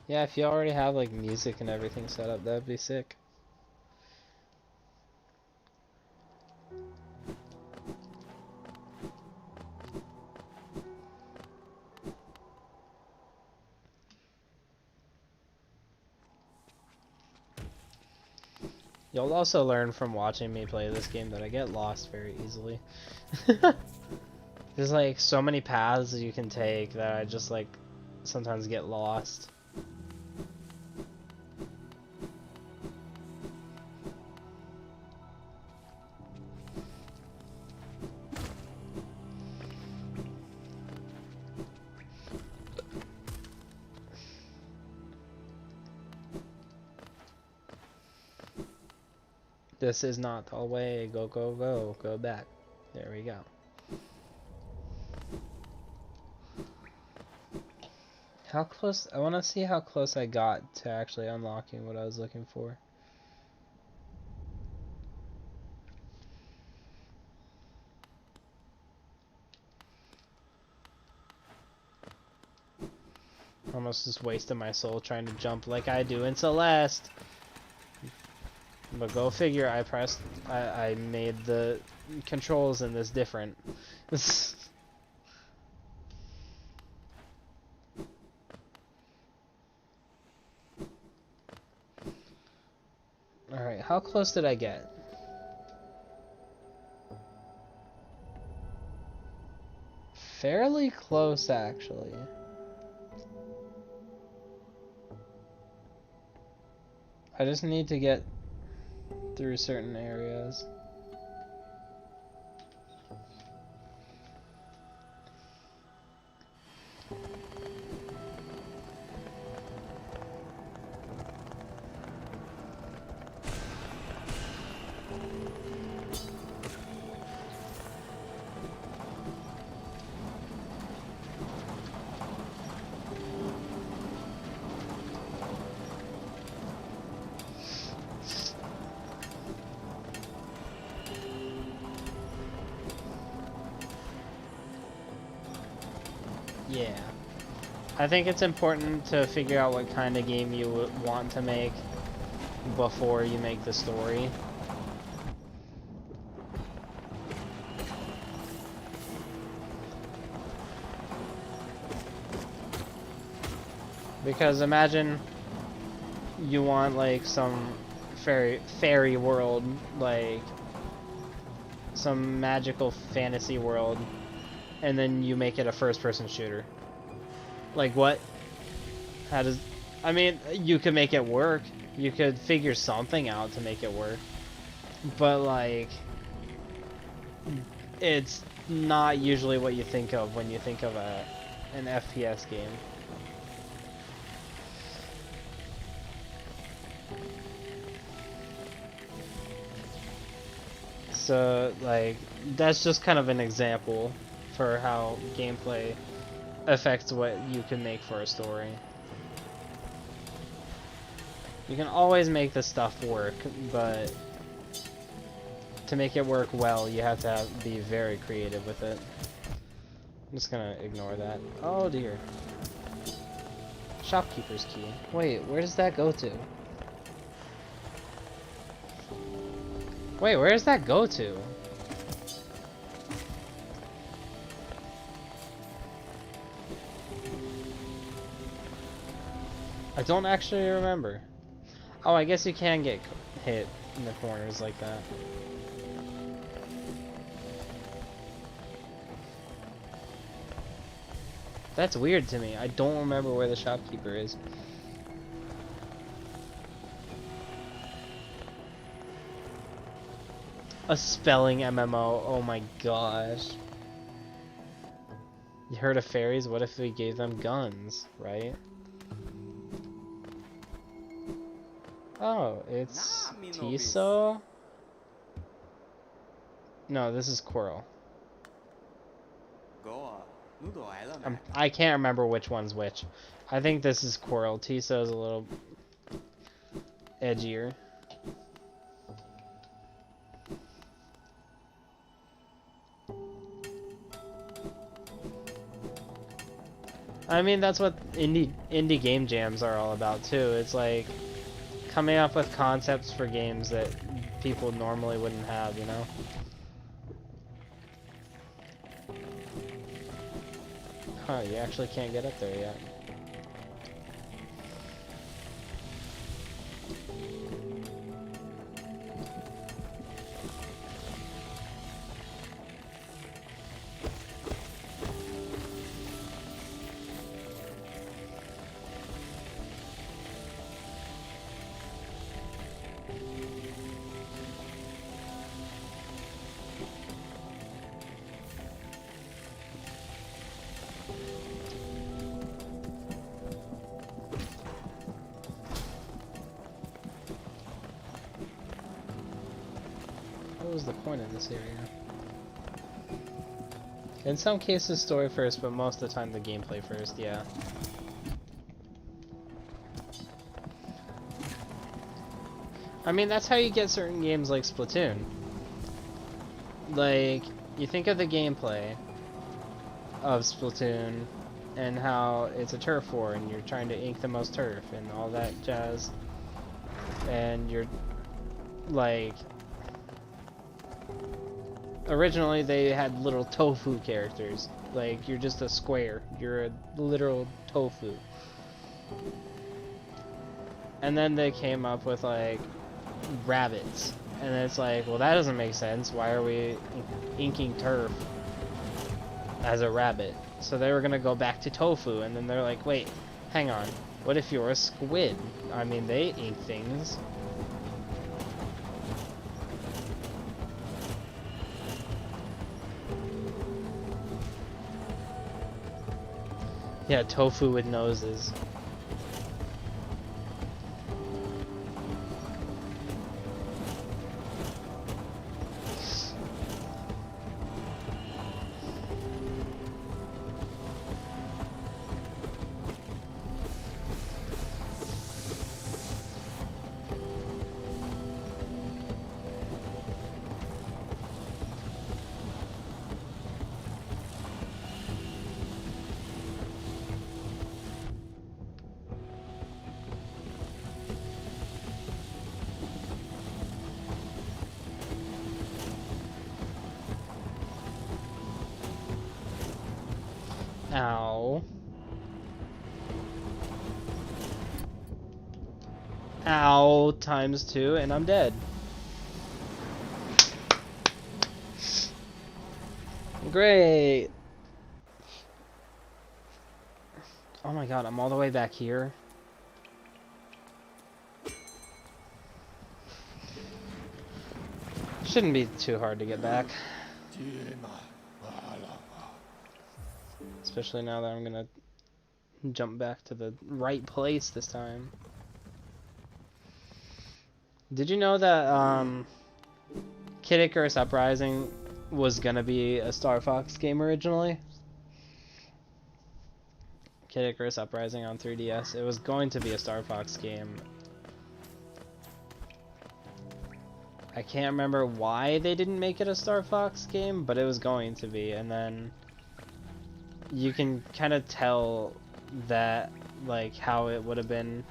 Yeah, if you already have like music and everything set up, that'd be sick. You'll also learn from watching me play this game that I get lost very easily. There's like so many paths you can take that I just like sometimes get lost. This is not the way. Go, go, go. Go back. There we go. How close? I want to see how close I got to actually unlocking what I was looking for. Almost just wasted my soul trying to jump like I do in Celeste. But go figure, I made the controls in this different. Alright, how close did I get? Fairly close, actually. I just need to get through certain areas. Yeah. I think it's important to figure out what kind of game you want to make before you make the story. Because imagine you want like some fairy world, like some magical fantasy world, and then you make it a first-person shooter. Like what? How does? I mean, you could make it work. You could figure something out to make it work. But like, it's not usually what you think of when you think of an FPS game. So like, that's just kind of an example for how gameplay affects what you can make for a story. You can always make the stuff work, but to make it work well, you have to be very creative with it. I'm just gonna ignore that. Oh dear. Shopkeeper's key. Wait, where does that go to? Wait, where does that go to? I don't actually remember. Oh, I guess you can get hit in the corners like that. That's weird to me. I don't remember where the shopkeeper is. A spelling MMO. Oh my gosh. You heard of fairies? What if we gave them guns, right? Oh, it's Tiso? No, this is Quirrell. I can't remember which one's which. I think this is Quirrell. Tiso's a little edgier. I mean, that's what indie game jams are all about too. It's like coming up with concepts for games that people normally wouldn't have, you know? Huh, you actually can't get up there yet. What was the point of this area? In some cases story first, but most of the time the gameplay first, yeah. I mean, that's how you get certain games like Splatoon. Like, you think of the gameplay of Splatoon and how it's a turf war and you're trying to ink the most turf and all that jazz. And you're like, originally they had little tofu characters. Like, you're just a square. You're a literal tofu. And then they came up with like rabbits. And it's like, well, that doesn't make sense. Why are we inking turf as a rabbit? So they were gonna go back to tofu, and then they're like, wait, hang on. What if you're a squid? I mean, they ink things. Yeah, tofu with noses. Ow. Ow, times 2, and I'm dead. Great. Oh my god, I'm all the way back here. Shouldn't be too hard to get back. Especially now that I'm gonna jump back to the right place this time. Did you know that Kid Icarus Uprising was gonna be a Star Fox game originally? Kid Icarus Uprising on 3DS. It was going to be a Star Fox game. I can't remember why they didn't make it a Star Fox game, but it was going to be, and then you can kind of tell that, like, how it would have been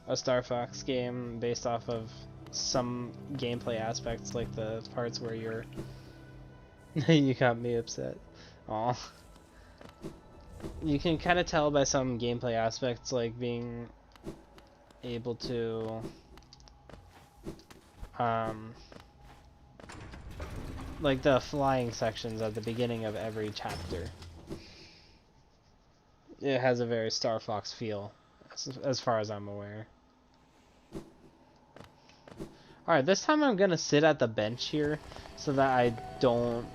a Star Fox game based off of some gameplay aspects, like the parts where you're you got me upset. Aw. You can kind of tell by some gameplay aspects, like being able to like the flying sections at the beginning of every chapter. It has a very Star Fox feel, as far as I'm aware. Alright, this time I'm gonna sit at the bench here so that I don't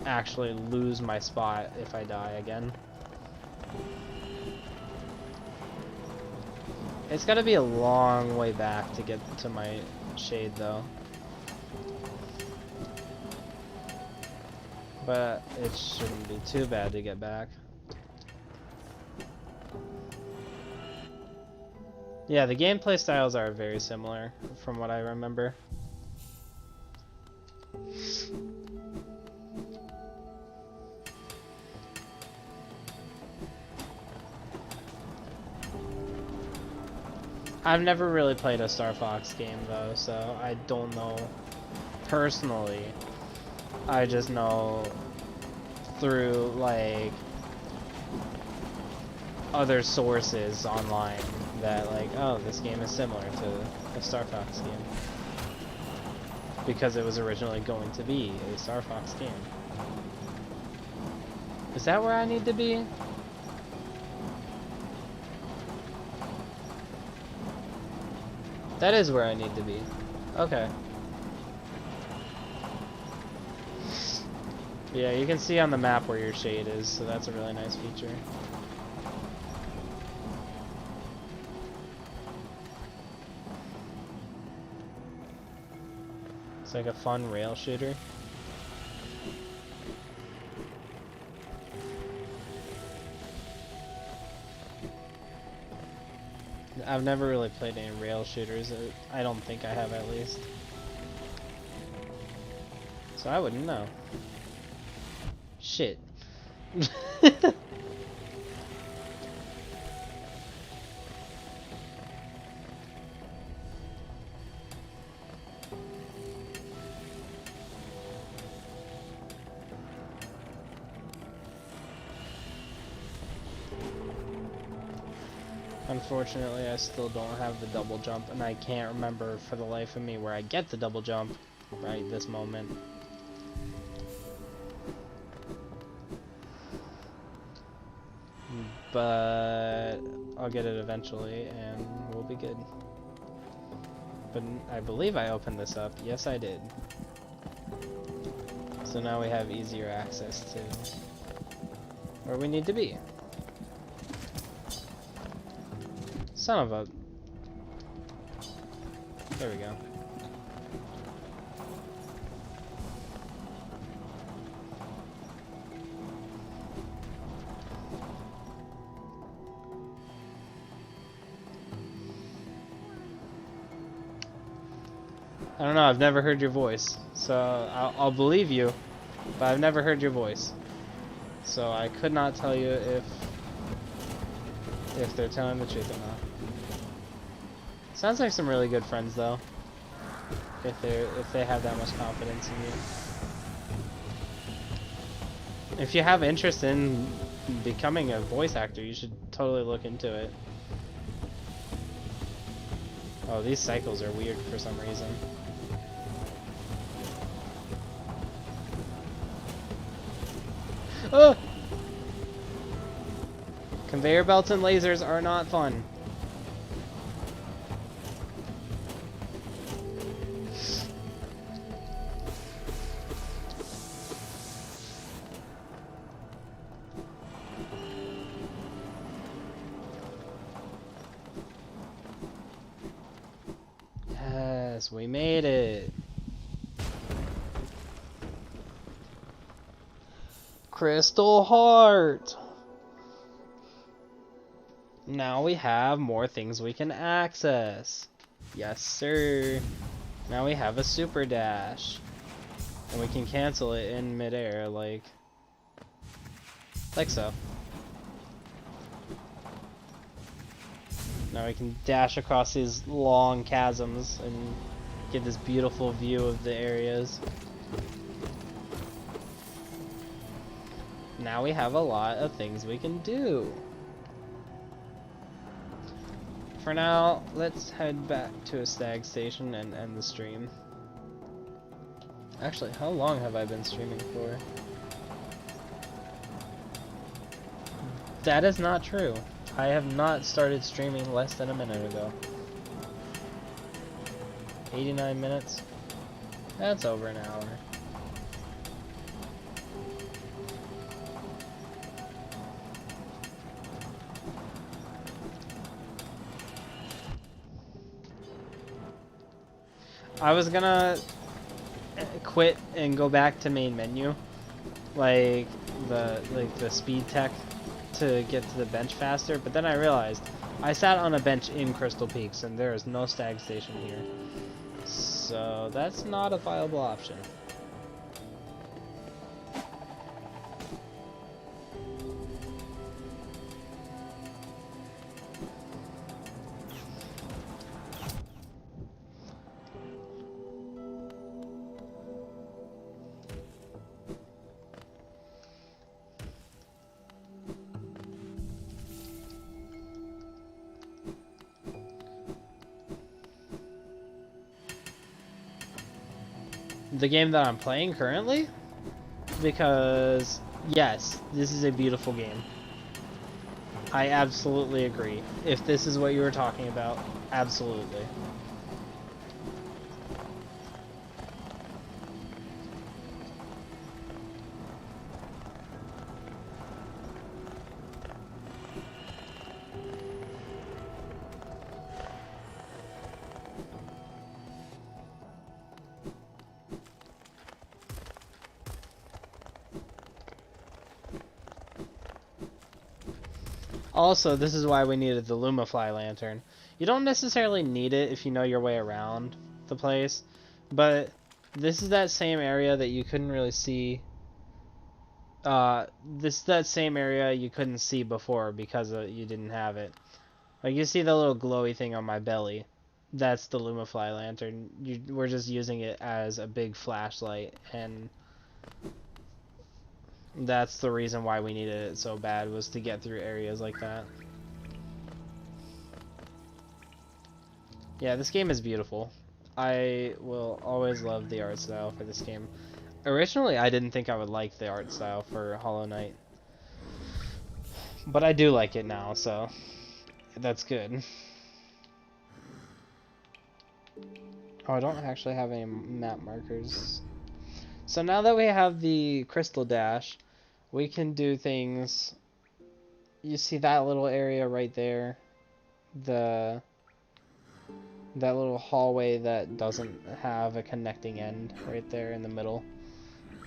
actually lose my spot if I die again. It's gotta be a long way back to get to my shade though. But it shouldn't be too bad to get back. Yeah, the gameplay styles are very similar from what I remember. I've never really played a Star Fox game though, so I don't know personally. I just know through like other sources online that like, oh, this game is similar to a Star Fox game because it was originally going to be a Star Fox game. Is that where I need to be? That is where I need to be. Okay. Yeah, you can see on the map where your shade is, so that's a really nice feature. It's like a fun rail shooter. I've never really played any rail shooters. I don't think I have, at least. So I wouldn't know. Shit. Unfortunately, I still don't have the double jump, and I can't remember for the life of me where I get the double jump right this moment. But I'll get it eventually, and we'll be good. But I believe I opened this up. Yes, I did. So now we have easier access to where we need to be. Son of a... There we go. I don't know, I've never heard your voice, so I'll believe you, but I've never heard your voice. So I could not tell you if they're telling the truth or not. Sounds like some really good friends though. If they have that much confidence in you. If you have interest in becoming a voice actor, you should totally look into it. Oh, these cycles are weird for some reason. Oh! Conveyor belts and lasers are not fun. Yes, we made it. Crystal Heart. Now we have more things we can access. Yes, sir. Now we have a super dash. And we can cancel it in midair, like so. Now we can dash across these long chasms and get this beautiful view of the areas. Now we have a lot of things we can do. For now, let's head back to a stag station and end the stream. Actually, how long have I been streaming for? That is not true. I have not started streaming less than a minute ago. 89 minutes? That's over an hour. I was gonna quit and go back to main menu, like the speed tech to get to the bench faster, but then I realized I sat on a bench in Crystal Peaks and there is no stag station here, so that's not a viable option. The game that I'm playing currently? Because, yes, this is a beautiful game. I absolutely agree. If this is what you were talking about, absolutely. Also, this is why we needed the Lumafly lantern. You don't necessarily need it if you know your way around the place, but this is that same area that you couldn't really see. This is that same area you couldn't see before because you didn't have it. Like, you see the little glowy thing on my belly. That's the Lumafly lantern. We're just using it as a big flashlight, and that's the reason why we needed it so bad, was to get through areas like that. Yeah, this game is beautiful. I will always love the art style for this game. Originally, I didn't think I would like the art style for Hollow Knight, but I do like it now, so that's good. Oh, I don't actually have any map markers. So now that we have the Crystal Dash, we can do things. You see that little area right there? That little hallway that doesn't have a connecting end right there in the middle.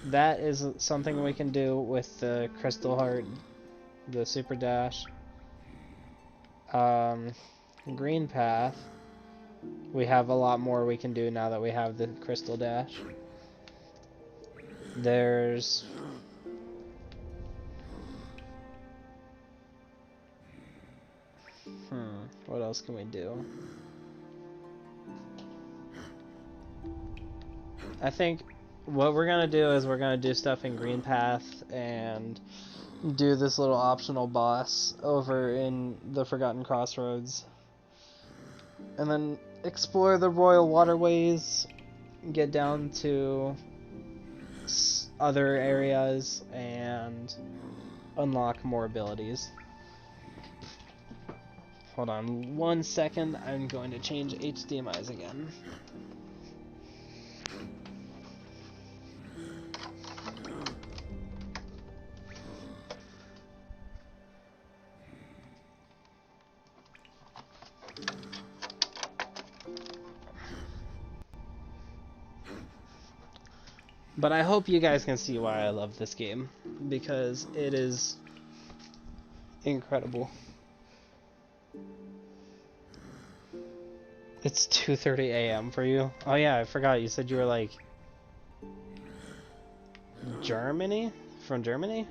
That is something we can do with the Crystal Heart, the Super Dash. Green Path. We have a lot more we can do now that we have the Crystal Dash. There's... what else can we do? I think what we're gonna do is we're gonna do stuff in Green Path and do this little optional boss over in the Forgotten Crossroads. And then explore the Royal Waterways, get down to other areas, and unlock more abilities. Hold on 1 second, I'm going to change HDMIs again. But I hope you guys can see why I love this game, because it is incredible. It's 2:30 a.m. for you? Oh yeah, I forgot, you said you were like... Germany? From Germany?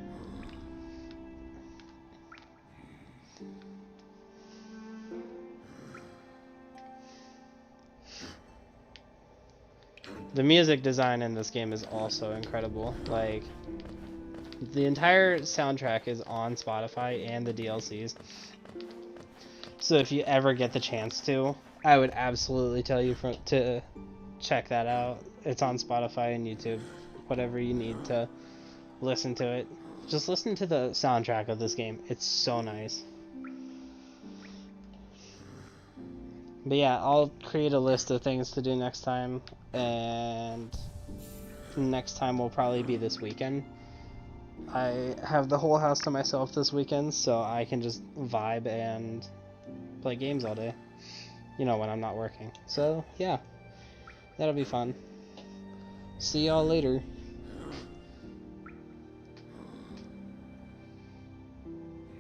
The music design in this game is also incredible. Like, the entire soundtrack is on Spotify and the DLCs. So if you ever get the chance to, I would absolutely tell you to check that out. It's on Spotify and YouTube, whatever you need to listen to it. Just listen to the soundtrack of this game. It's so nice. But yeah, I'll create a list of things to do next time, and next time will probably be this weekend. I have the whole house to myself this weekend, so I can just vibe and play games all day. You know, when I'm not working. So, yeah. That'll be fun. See y'all later.